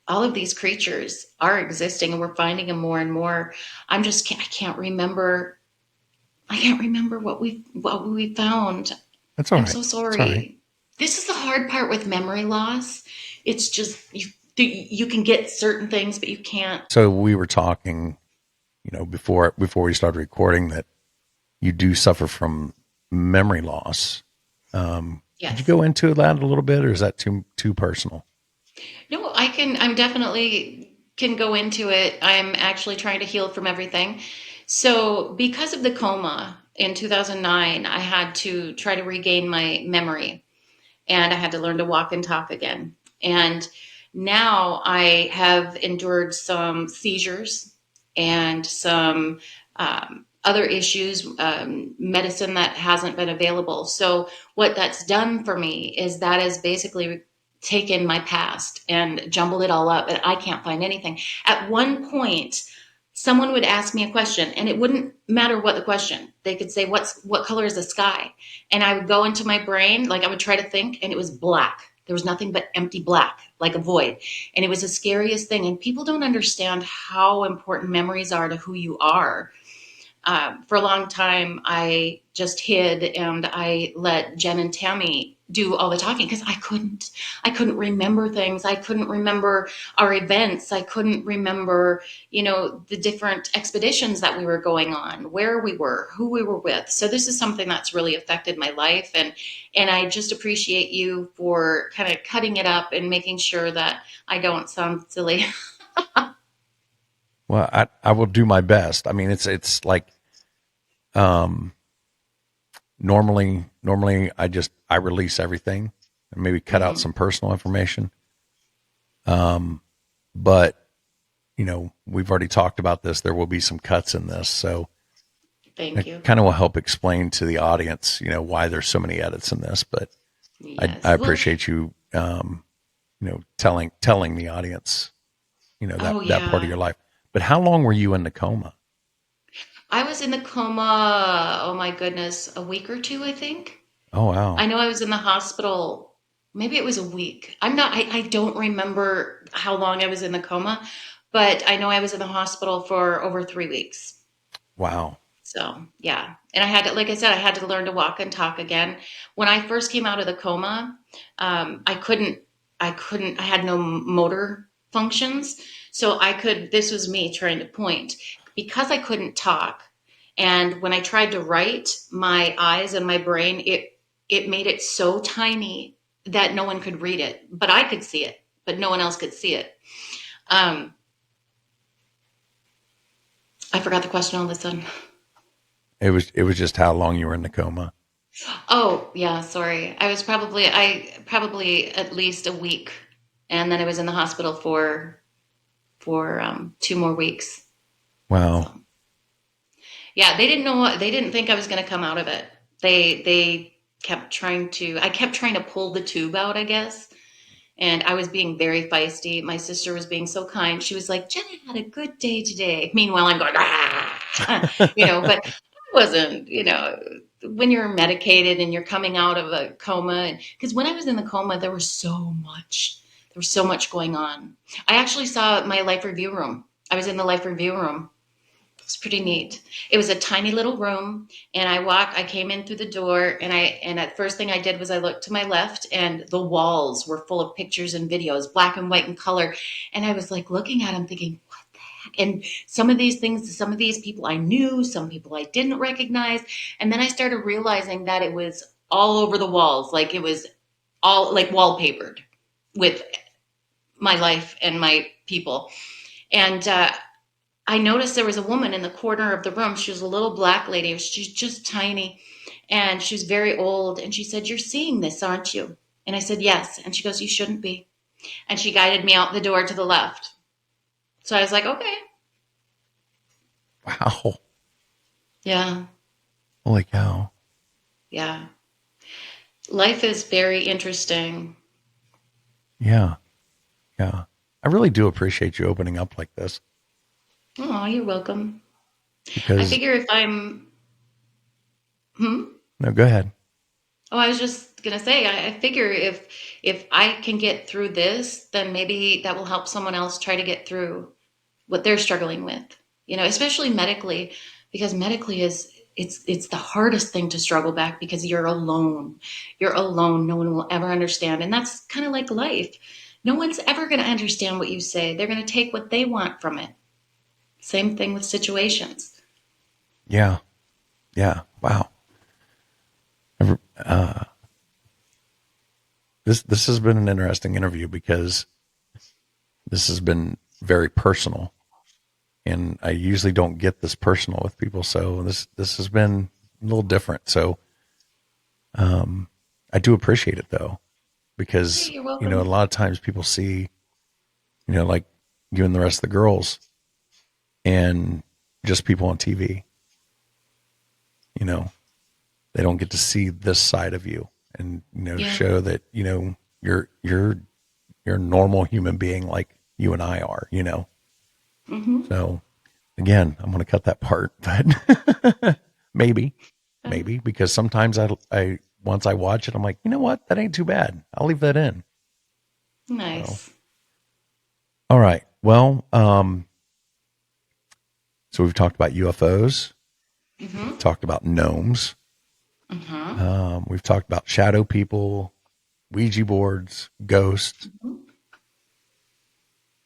all of these creatures are existing, and we're finding them more and more. I can't remember. I can't remember what we found. That's all I'm right. so That's all right. sorry. This is the hard part with memory loss. It's just you can get certain things, but you can't. So we were talking, before we started recording, that you do suffer from memory loss. Could you Yes. go into that a little bit, or is that too personal? No, I can. I'm definitely can go into it. I'm actually trying to heal from everything. So, because of the coma in 2009, I had to try to regain my memory, and I had to learn to walk and talk again. And now I have endured some seizures and some other issues, medicine that hasn't been available. So, what that's done for me is that has basically taken my past and jumbled it all up, and I can't find anything. At one point, someone would ask me a question, and it wouldn't matter what the question. They could say, what color is the sky? And I would go into my brain, like I would try to think, and it was black. There was nothing but empty black, like a void. And it was the scariest thing. And people don't understand how important memories are to who you are. For a long time, I just hid and I let Jen and Tammy do all the talking because I couldn't remember things. I couldn't remember our events. I couldn't remember, the different expeditions that we were going on, where we were, who we were with. So this is something that's really affected my life. And I just appreciate you for kind of cutting it up and making sure that I don't sound silly. Well, I will do my best. I mean, it's like, normally I release everything and maybe cut out some personal information. But we've already talked about this. There will be some cuts in this. So Thank you. kind of will help explain to the audience, why there's so many edits in this, but Yes. I Well, appreciate you, telling the audience, oh, that part of yeah. your life. But how long were you in the coma? I was in the coma, oh my goodness, a week or two, I think. Oh, wow. I know I was in the hospital, maybe it was a week. I don't remember how long I was in the coma, but I know I was in the hospital for over 3 weeks. Wow. So, yeah. And like I said, I had to learn to walk and talk again. When I first came out of the coma, I had no motor functions. So this was me trying to point because I couldn't talk. And when I tried to write, my eyes and my brain, it made it so tiny that no one could read it, but I could see it, but no one else could see it. I forgot the question all of a sudden. It was just how long you were in the coma. Oh, yeah, sorry. I probably at least a week, and then I was in the hospital for 2 more weeks. Wow. So, yeah, they didn't think I was going to come out of it. They I kept trying to pull the tube out, I guess. And I was being very feisty. My sister was being so kind. She was like, Jenna had a good day today. Meanwhile, I'm going, but I wasn't, when you're medicated and you're coming out of a coma. Because when I was in the coma, there was so much going on. I actually saw my life review room. I was in the life review room. It's pretty neat. It was a tiny little room, and I came in through the door, and the first thing I did was I looked to my left, and the walls were full of pictures and videos, black and white and color. And I was like looking at them thinking, what the heck? And some of these people I knew, some people I didn't recognize. And then I started realizing that it was all over the walls. Like it was all like wallpapered with my life and my people. And, I noticed there was a woman in the corner of the room. She was a little black lady. She's just tiny, and she was very old. And she said, "You're seeing this, aren't you?" And I said, "Yes." And she goes, "You shouldn't be." And she guided me out the door to the left. So I was like, okay. Wow. Yeah. Holy cow. Yeah. Life is very interesting. Yeah. Yeah. I really do appreciate you opening up like this. Oh, you're welcome. Because I figure if I'm... No, go ahead. Oh, I was just gonna say, I figure if I can get through this, then maybe that will help someone else try to get through what they're struggling with. Especially medically, because medically it's the hardest thing to struggle back because you're alone. You're alone. No one will ever understand, and that's kind of like life. No one's ever going to understand what you say. They're going to take what they want from it. Same thing with situations. Yeah. Yeah. Wow. This has been an interesting interview because this has been very personal, and I usually don't get this personal with people. So this has been a little different. So, I do appreciate it though, because, Hey, you're welcome. a lot of times people see, like you and the rest of the girls and just people on TV, they don't get to see this side of you and, show that, you're a normal human being like you and I are, Mm-hmm. So again, I'm going to cut that part, but maybe, because sometimes I, once I watch it, I'm like, you know what? That ain't too bad. I'll leave that in. Nice. So, all right. Well, so we've talked about UFOs, Mm-hmm. talked about gnomes. Mm-hmm. We've talked about shadow people, Ouija boards, ghosts. Mm-hmm.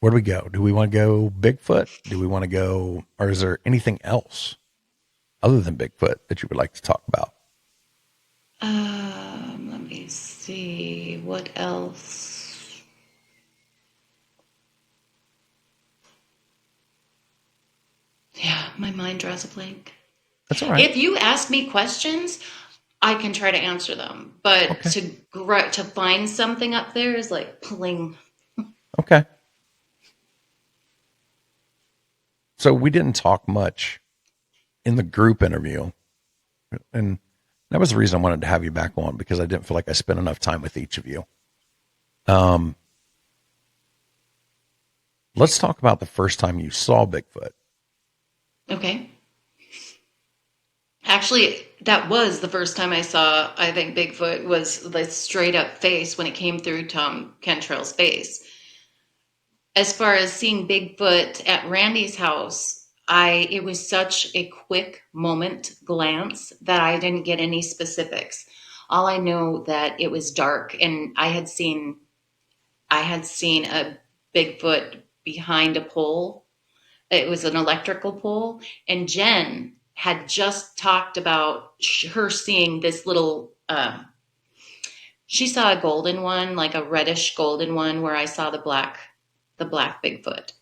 Where do we go? Do we want to go Bigfoot? Do we want to go, or is there anything else other than Bigfoot that you would like to talk about? Let me see. What else? Yeah, my mind draws a blank. That's all right. If you ask me questions, I can try to answer them. But to find something up there is like pulling. Okay. So we didn't talk much in the group interview, and that was the reason I wanted to have you back on, because I didn't feel like I spent enough time with each of you. Let's talk about the first time you saw Bigfoot. Okay. Actually, that was the first time I saw, I think, Bigfoot, was the straight up face when it came through Tom Cantrell's face. As far as seeing Bigfoot at Randy's house, it was such a quick moment glance that I didn't get any specifics. All I know that it was dark, and I had seen a Bigfoot behind a pole. It was an electrical pole, and Jen had just talked about her seeing this little, she saw a golden one, like a reddish golden one, where I saw the black Bigfoot.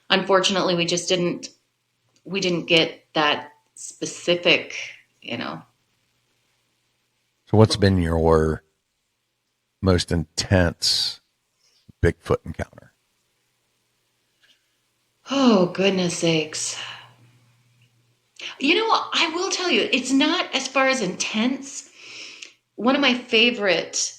Unfortunately, we didn't get that specific, So what's been your most intense Bigfoot encounter? Oh, goodness sakes. You know what? I will tell you, it's not as far as intense. One of my favorite,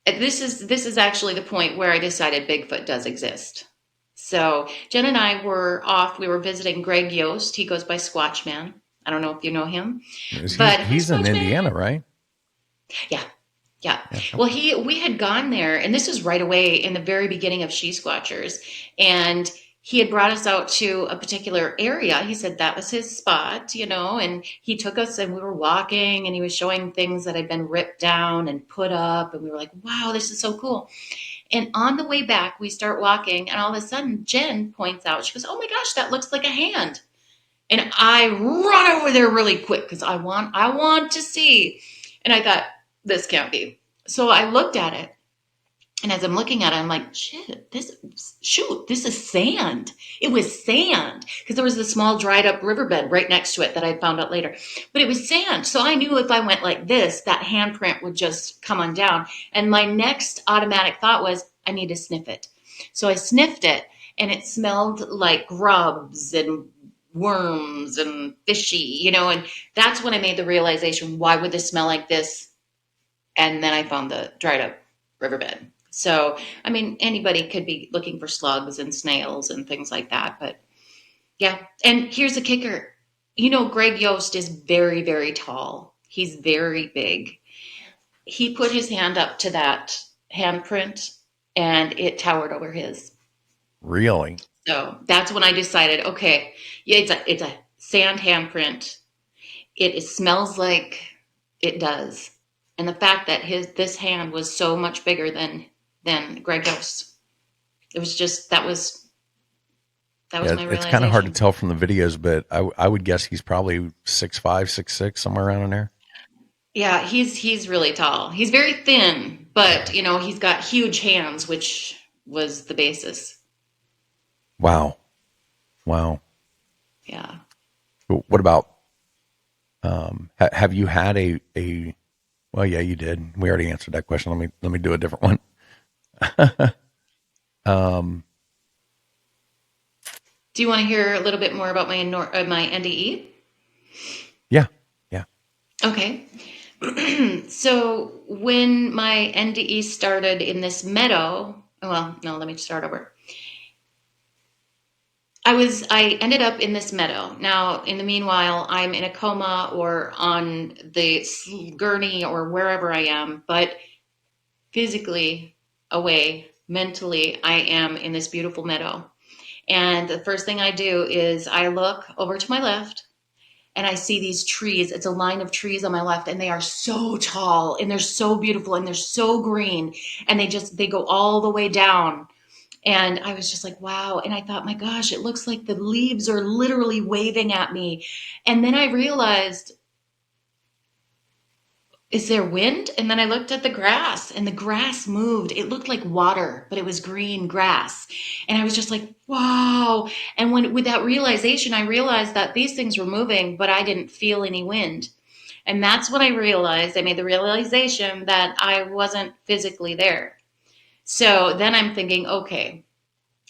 this is actually the point where I decided Bigfoot does exist. So Jen and I were off. We were visiting Greg Yost. He goes by Squatch Man. I don't know if you know him, Is but hi, he's in Squatch Indiana, Man. right? Yeah, yeah. Yeah. Well, we had gone there, and this was right away in the very beginning of She Squatchers, and he had brought us out to a particular area. He said that was his spot, and he took us, and we were walking, and he was showing things that had been ripped down and put up, and we were like, "Wow, this is so cool." And on the way back, we start walking, and all of a sudden, Jen points out, she goes, "Oh my gosh, that looks like a hand." And I run over there really quick because I want to see. And I thought, this can't be. So I looked at it. And as I'm looking at it, I'm like, shit, this is sand. It was sand because there was a small dried up riverbed right next to it that I found out later. But it was sand. So I knew if I went like this, that handprint would just come on down. And my next automatic thought was, I need to sniff it. So I sniffed it and it smelled like grubs and worms and fishy, and that's when I made the realization, why would this smell like this? And then I found the dried up riverbed. So, I mean, anybody could be looking for slugs and snails and things like that. But yeah. And here's the kicker. Greg Yost is very, very tall. He's very big. He put his hand up to that handprint and it towered over his. Really? So that's when I decided, okay, yeah, it's a sand handprint. It smells like it does. And the fact that this hand was so much bigger than Greg Ghost's. It was just that was my realization. It's kind of hard to tell from the videos, but I would guess he's probably 6'5", 6'6", somewhere around in there. Yeah, he's really tall. He's very thin, but he's got huge hands, which was the basis. Wow. Yeah. What about? Have you had a? Well, yeah, you did. We already answered that question. Let me do a different one. Do you want to hear a little bit more about my NDE? Yeah. Okay. So when my NDE started in this meadow, well, no, let me start over. I ended up in this meadow. Now, in the meanwhile, I'm in a coma or on the gurney or wherever I am, but physically away, mentally, I am in this beautiful meadow. And the first thing I do is I look over to my left and I see these trees. It's a line of trees on my left, and they are so tall and they're so beautiful and they're so green, and they go all the way down. And I was just like, wow. And I thought, my gosh, it looks like the leaves are literally waving at me. And then I realized, is there wind? And then I looked at the grass, and the grass moved. It looked like water, but it was green grass. And I was just like, wow. And with that realization, I realized that these things were moving, but I didn't feel any wind. And that's when I made the realization that I wasn't physically there. So then I'm thinking, okay,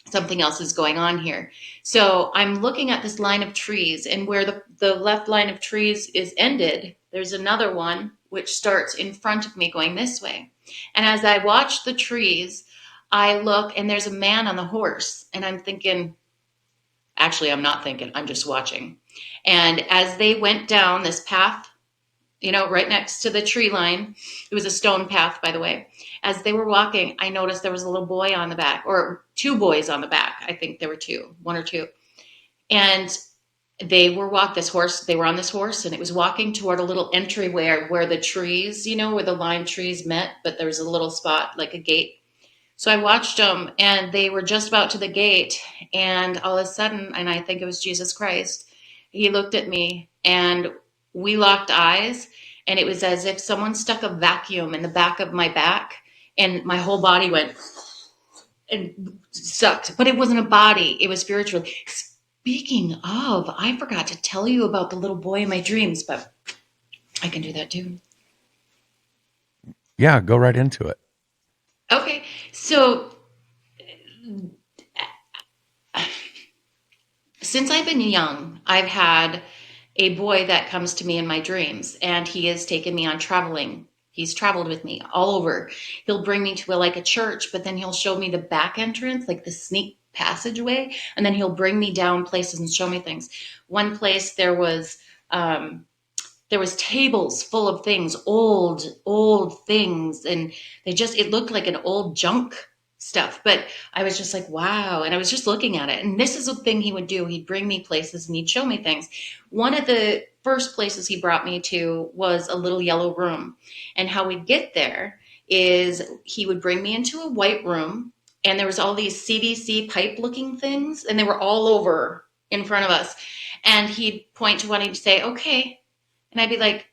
something else is going on here. So I'm looking at this line of trees, and where the left line of trees is ended, there's another one which starts in front of me going this way. And as I watch the trees, I look, and there's a man on the horse, and I'm thinking, actually, I'm not thinking, I'm just watching. And as they went down this path, right next to the tree line. It was a stone path, by the way. As they were walking, I noticed there was a little boy on the back, or two boys on the back. I think there were one or two. And they were on this horse, and it was walking toward a little entryway where the trees, where the lime trees met, but there was a little spot, like a gate. So I watched them, and they were just about to the gate, and all of a sudden, and I think it was Jesus Christ, he looked at me, and we locked eyes, and it was as if someone stuck a vacuum in the back of my back, and my whole body went and sucked. But it wasn't a body, it was spiritual. Speaking of, I forgot to tell you about the little boy in my dreams, but I can do that too. Yeah, go right into it. Okay, so since I've been young, I've had a boy that comes to me in my dreams, and he has taken me on traveling. He's traveled with me all over. He'll bring me to a church, but then he'll show me the back entrance, like the sneak passageway, and then he'll bring me down places and show me things. One place there was tables full of things, old things, and it looked like an old junk stuff. But I was just like, wow. And I was just looking at it. And this is the thing he would do. He'd bring me places and he'd show me things. One of the first places he brought me to was a little yellow room. And how we'd get there is he would bring me into a white room, and there was all these CVC pipe looking things, and they were all over in front of us. And he'd point to one and he'd say, okay. And I'd be like,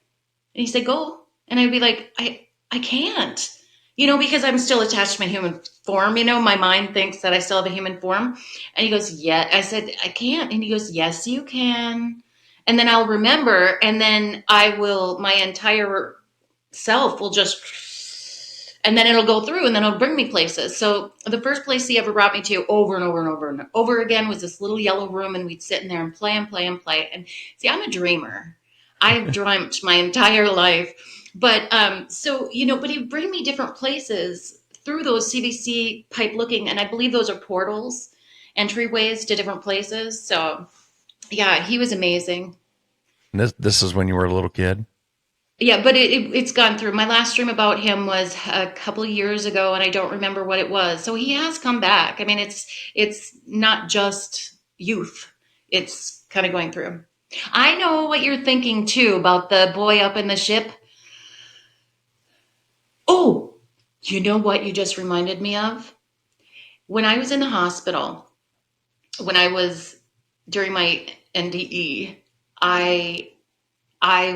and he said, go. And I'd be like, I can't, because I'm still attached to my human form. My mind thinks that I still have a human form. And he goes, yeah. I said, I can't. And he goes, yes, you can. And then I'll remember. And then my entire self will just, and then it'll go through, and then it'll bring me places. So the first place he ever brought me to over and over and over and over again was this little yellow room. And we'd sit in there and play and play and play. And see, I'm a dreamer. I've dreamt my entire life. But but he'd bring me different places through those CVC pipe looking, and I believe those are portals, entryways to different places. So yeah, he was amazing. This is when you were a little kid? Yeah, but it's gone through. My last dream about him was a couple of years ago, and I don't remember what it was. So he has come back. I mean, it's not just youth. It's kind of going through. I know what you're thinking too about the boy up in the ship. Oh, you know what you just reminded me of? When I was in the hospital, when I was during my NDE, I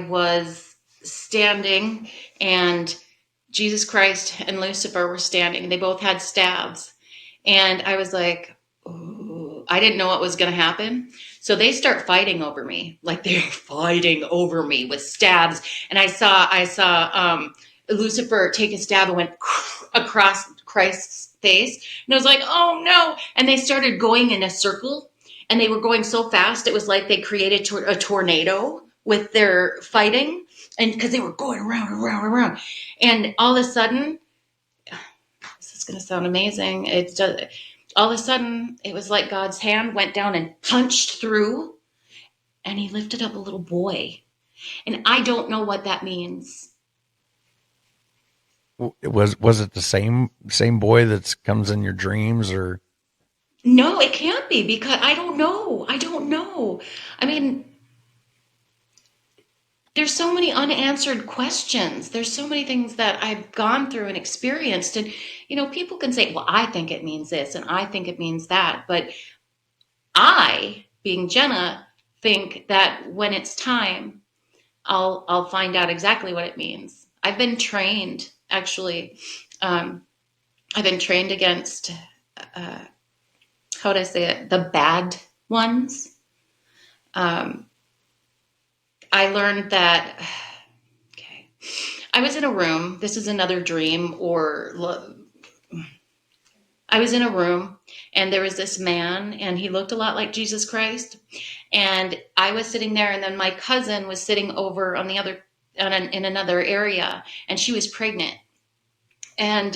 was standing, and Jesus Christ and Lucifer were standing. They both had staves. And I was like, ooh, I didn't know what was going to happen. So they start fighting over me, like they're fighting over me with stabs. And I saw Lucifer take a stab and went across Christ's face. And I was like, oh no. And they started going in a circle, and they were going so fast. It was like they created a tornado with their fighting, and because they were going around and around and around. And all of a sudden, this is going to sound amazing. All of a sudden, it was like God's hand went down and punched through, and he lifted up a little boy. And I don't know what that means. Was it the same boy that comes in your dreams, or? No, it can't be, because I don't know. I mean, there's so many unanswered questions. There's so many things that I've gone through and experienced. And, people can say, well, I think it means this and I think it means that. But I, being Jena, think that when it's time, I'll find out exactly what it means. I've been trained, actually. I've been trained against, how would I say it? The bad ones. I learned that, okay, I was in a room. This is another dream, I was in a room, and there was this man, and he looked a lot like Jesus Christ. And I was sitting there, and then my cousin was sitting over on the other, in another area, and she was pregnant. And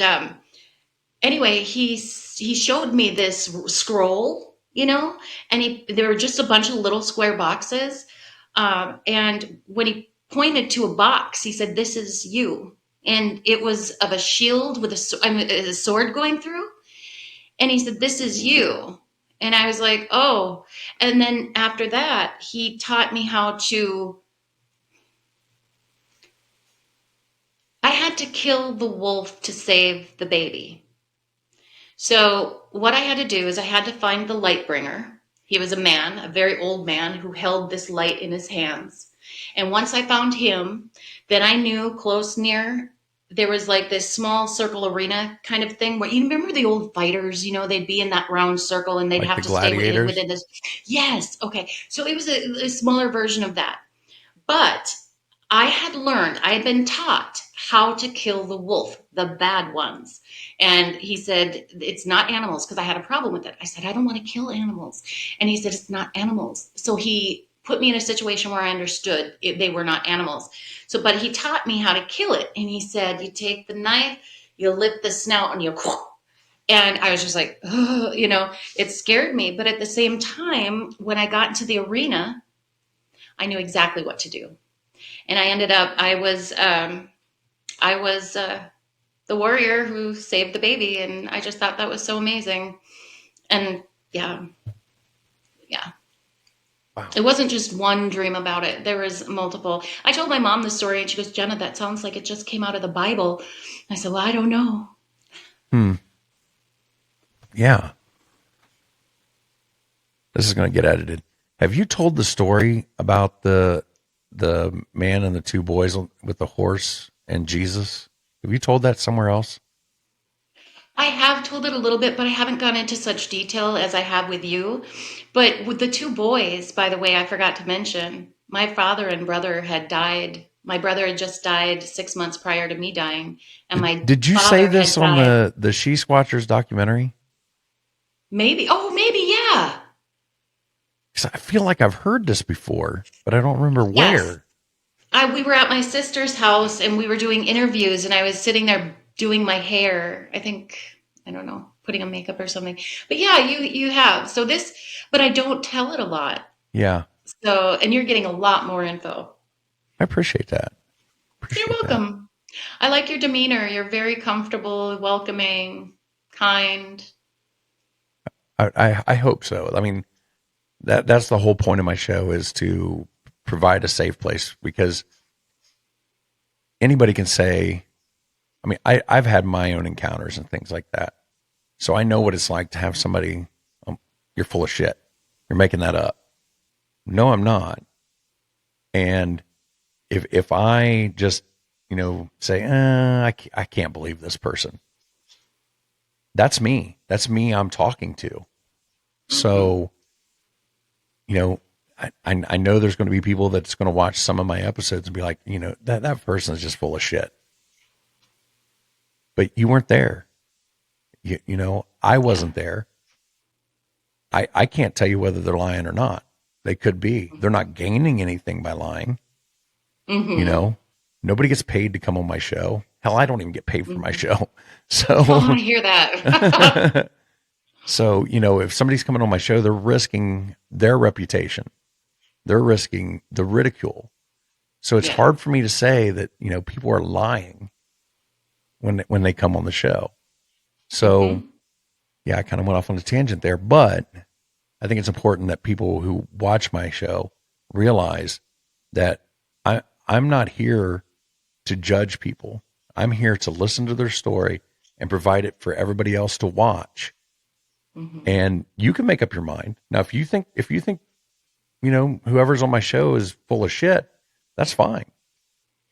anyway, he showed me this scroll, and there were just a bunch of little square boxes. And when he pointed to a box, he said, "This is you." And it was of a shield with a sword going through. And he said, "This is you." And I was like, oh. And then after that, he taught me I had to kill the wolf to save the baby. So what I had to do is I had to find the light bringer. He was a man, a very old man, who held this light in his hands. And once I found him, then I knew close near, there was like this small circle arena kind of thing where, you remember the old fighters, they'd be in that round circle and they'd Like have the to stay gladiators? within this. Yes. Okay. So it was a smaller version of that. But I had been taught how to kill the wolf, the bad ones. And he said, it's not animals, because I had a problem with it. I said, I don't want to kill animals. And he said, it's not animals. So he put me in a situation where I understood they were not animals. So, but he taught me how to kill it. And he said, you take the knife, you lift the snout and you, and I was just like, oh, it scared me. But at the same time, when I got into the arena, I knew exactly what to do. And I ended up, I was the warrior who saved the baby. And I just thought that was so amazing. And yeah. Wow. It wasn't just one dream about it. There was multiple. I told my mom the story and she goes, Jenna, that sounds like it just came out of the Bible. I said, well, I don't know. Yeah. This is going to get edited. Have you told the story about the man and the two boys with the horse and Jesus? Have you told that somewhere else? I have told it a little bit, but I haven't gone into such detail as I have with you. But with the two boys, by the way, I forgot to mention, my father and brother had died. My brother had just died 6 months prior to me dying. And my Did you father say had this on died. the She Squatchers documentary? Maybe. Oh, maybe. Yeah. 'Cause I feel like I've heard this before, but I don't remember Yes. where. We were at my sister's house and we were doing interviews and I was sitting there doing my hair. I don't know, putting on makeup or something. But yeah, you have. So but I don't tell it a lot. Yeah. So, and you're getting a lot more info. I appreciate that. You're welcome. I like your demeanor. You're very comfortable, welcoming, kind. I hope so. I mean, that's the whole point of my show, is to provide a safe place, because anybody can say, I mean, I've had my own encounters and things like that. So I know what it's like to have somebody, you're full of shit. You're making that up. No, I'm not. And if I just, say, I can't believe this person. That's me. That's me I'm talking to. Mm-hmm. So, I know there's going to be people that's going to watch some of my episodes and be like, that person is just full of shit. But you weren't there. I wasn't there. I can't tell you whether they're lying or not. They could be. They're not gaining anything by lying. Mm-hmm. Nobody gets paid to come on my show. Hell, I don't even get paid for my show. So I want to hear that. So, if somebody's coming on my show, they're risking their reputation. They're risking the ridicule. So it's hard for me to say that, people are lying when they come on the show. So I kind of went off on a tangent there, but I think it's important that people who watch my show realize that I'm not here to judge people. I'm here to listen to their story and provide it for everybody else to watch. Mm-hmm. And you can make up your mind. Now, if you think, whoever's on my show is full of shit, that's fine.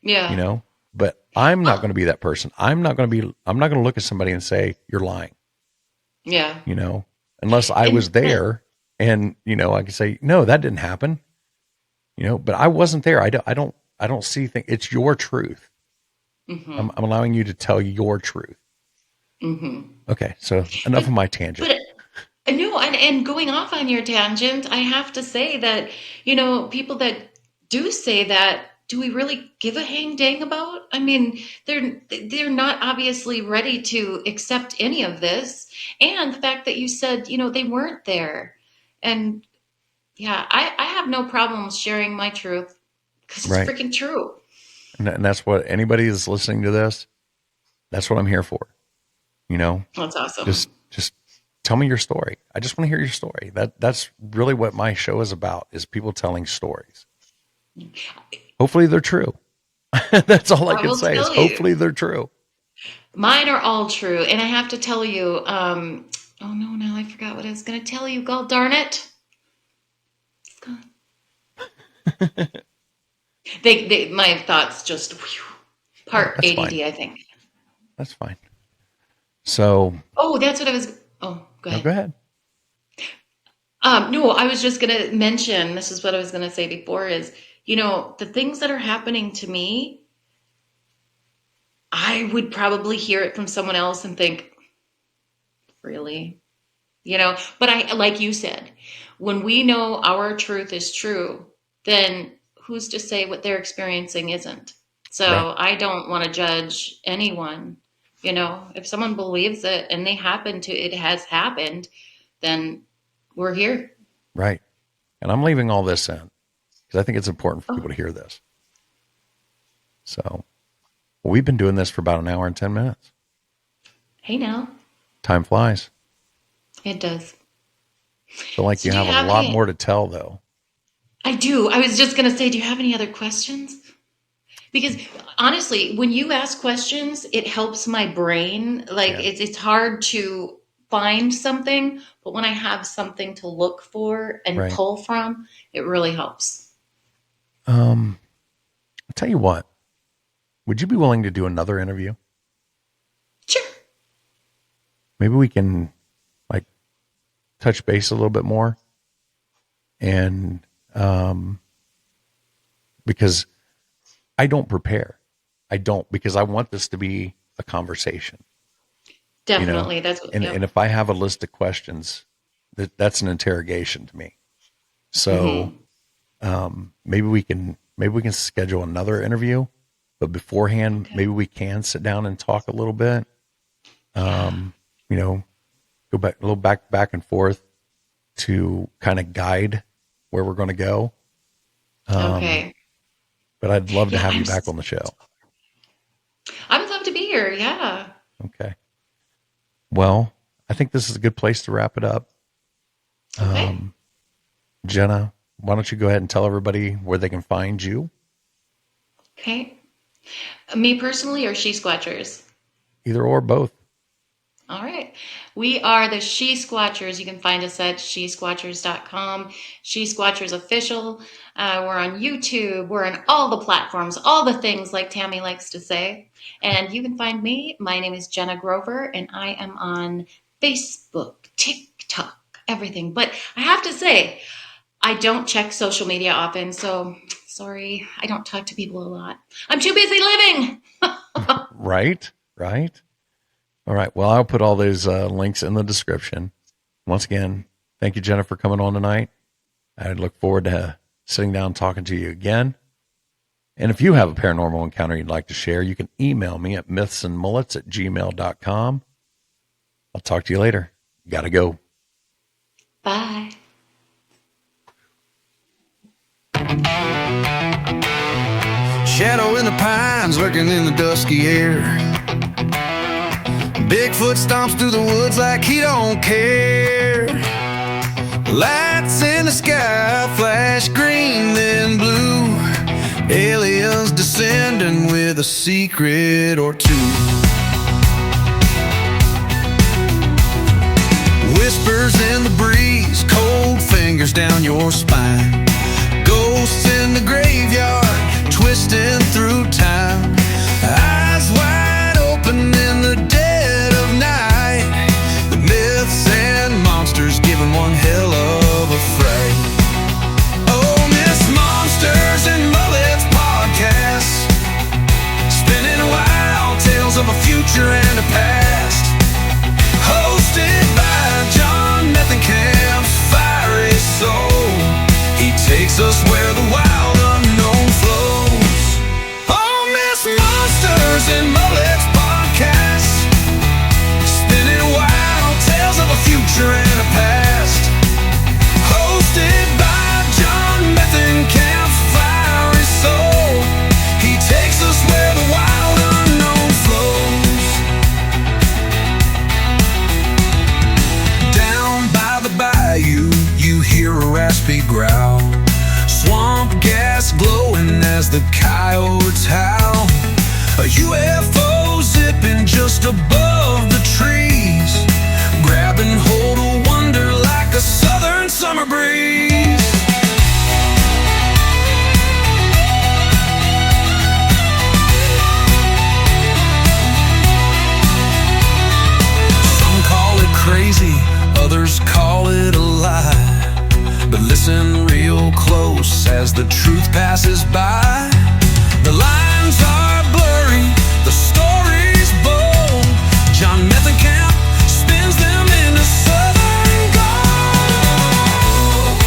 Yeah. But I'm not going to be that person. I'm not going to look at somebody and say, you're lying. Yeah. Unless I was there and, I could say, no, that didn't happen. But I wasn't there. I don't see things. It's your truth. Mm-hmm. I'm allowing you to tell your truth. Mm-hmm. Okay. So enough of my tangent. But no, and going off on your tangent, I have to say that, people that do say that, do we really give a hang dang about? I mean, they're not obviously ready to accept any of this. And the fact that you said, they weren't there. And yeah, I have no problems sharing my truth because it's freaking true. And that's what anybody that's listening to this, that's what I'm here for. That's awesome. Just tell me your story. I just want to hear your story. That's really what my show is about, is people telling stories. Hopefully they're true. That's all I can say is hopefully they're true. Mine are all true. And I have to tell you, oh no, now I forgot what I was going to tell you. God darn it. It's gone. My thoughts just part ADD, fine. I think. That's fine. So. Oh, that's what I was. Oh, go ahead. No, go ahead. No, I was just going to mention, this is what I was going to say before is, the things that are happening to me, I would probably hear it from someone else and think, really? But like you said, when we know our truth is true, then who's to say what they're experiencing isn't? So Right. I don't want to judge anyone. You know, if someone believes it and it has happened, then we're here. Right. And I'm leaving all this in because I think it's important for people to hear this. So we've been doing this for about an hour and 10 minutes. Hey, now. Time flies. It does. Feel like So you do you have a have lot any- more to tell, though. I do. I was just going to say, do you have any other questions? Because honestly, when you ask questions, it helps my brain. Like Yeah. it's hard to find something, but when I have something to look for and Right. pull from, it really helps. I'll tell you what. Would you be willing to do another interview? Sure. Maybe we can like touch base a little bit more. And because I don't prepare. I don't, because I want this to be a conversation. Definitely. That's And, yep. and if I have a list of questions, that's an interrogation to me. So maybe we can schedule another interview, but beforehand, maybe we can sit down and talk a little bit. Go back a little back and forth to kind of guide where we're going to go. Okay. But I'd love to Yeah, have you back on the show. I would love to be here. Yeah. Okay. Well, I think this is a good place to wrap it up. Okay. Jena, why don't you go ahead and tell everybody where they can find you? Okay. Me personally or She Squatchers? Either or, both. All right. We are the She Squatchers. You can find us at shesquatchers.com. She Squatchers Official. We're on YouTube. We're on all the platforms, all the things like Tammy likes to say. And you can find me. My name is Jena Grover, and I am on Facebook, TikTok, everything. But I have to say, I don't check social media often. So sorry, I don't talk to people a lot. I'm too busy living. Right. All right. Well, I'll put all those links in the description. Once again, thank you, Jena, for coming on tonight. I look forward to sitting down and talking to you again. And if you have a paranormal encounter you'd like to share, you can email me at mythsandmullets@gmail.com. I'll talk to you later. Gotta go. Bye. Shadow in the pines lurking in the dusky air. Bigfoot stomps through the woods like he don't care. Lights in the sky flash green then blue. Aliens descending with a secret or two. Whispers in the breeze, cold fingers down your spine. Ghosts in the graveyard, twisting through time. Eyes wide open in the dead of night. The myths and monsters giving one hell of a fright. Oh, Myths, Monsters, and Mullets podcast, spinning wild tales of a future and a past. Hosted by John Methenkamp's fiery soul. He takes us where the wild unknown flows. Oh, Myths, Monsters, and Mullets podcast, spinning wild tales of a future and a past. Hosted by John Methenkamp's fiery soul. He takes us where the wild unknown flows. Down by the bayou, you hear a raspy growl. Swamp gas glowing as the coyotes howl. A UFO zipping just above the trees, grabbing hold of wonder like a southern summer breeze. Some call it crazy, others call it a lie. But listen real close as the truth passes by. The lines are blurry, the story's bold. John Methenkamp spins them into southern gold.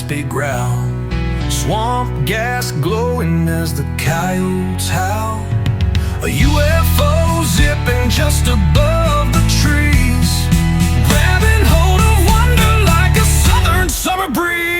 raspy growl. Swamp gas glowing as the coyotes howl. A UFO zipping just above the trees, grabbing hold of wonder like a southern summer breeze.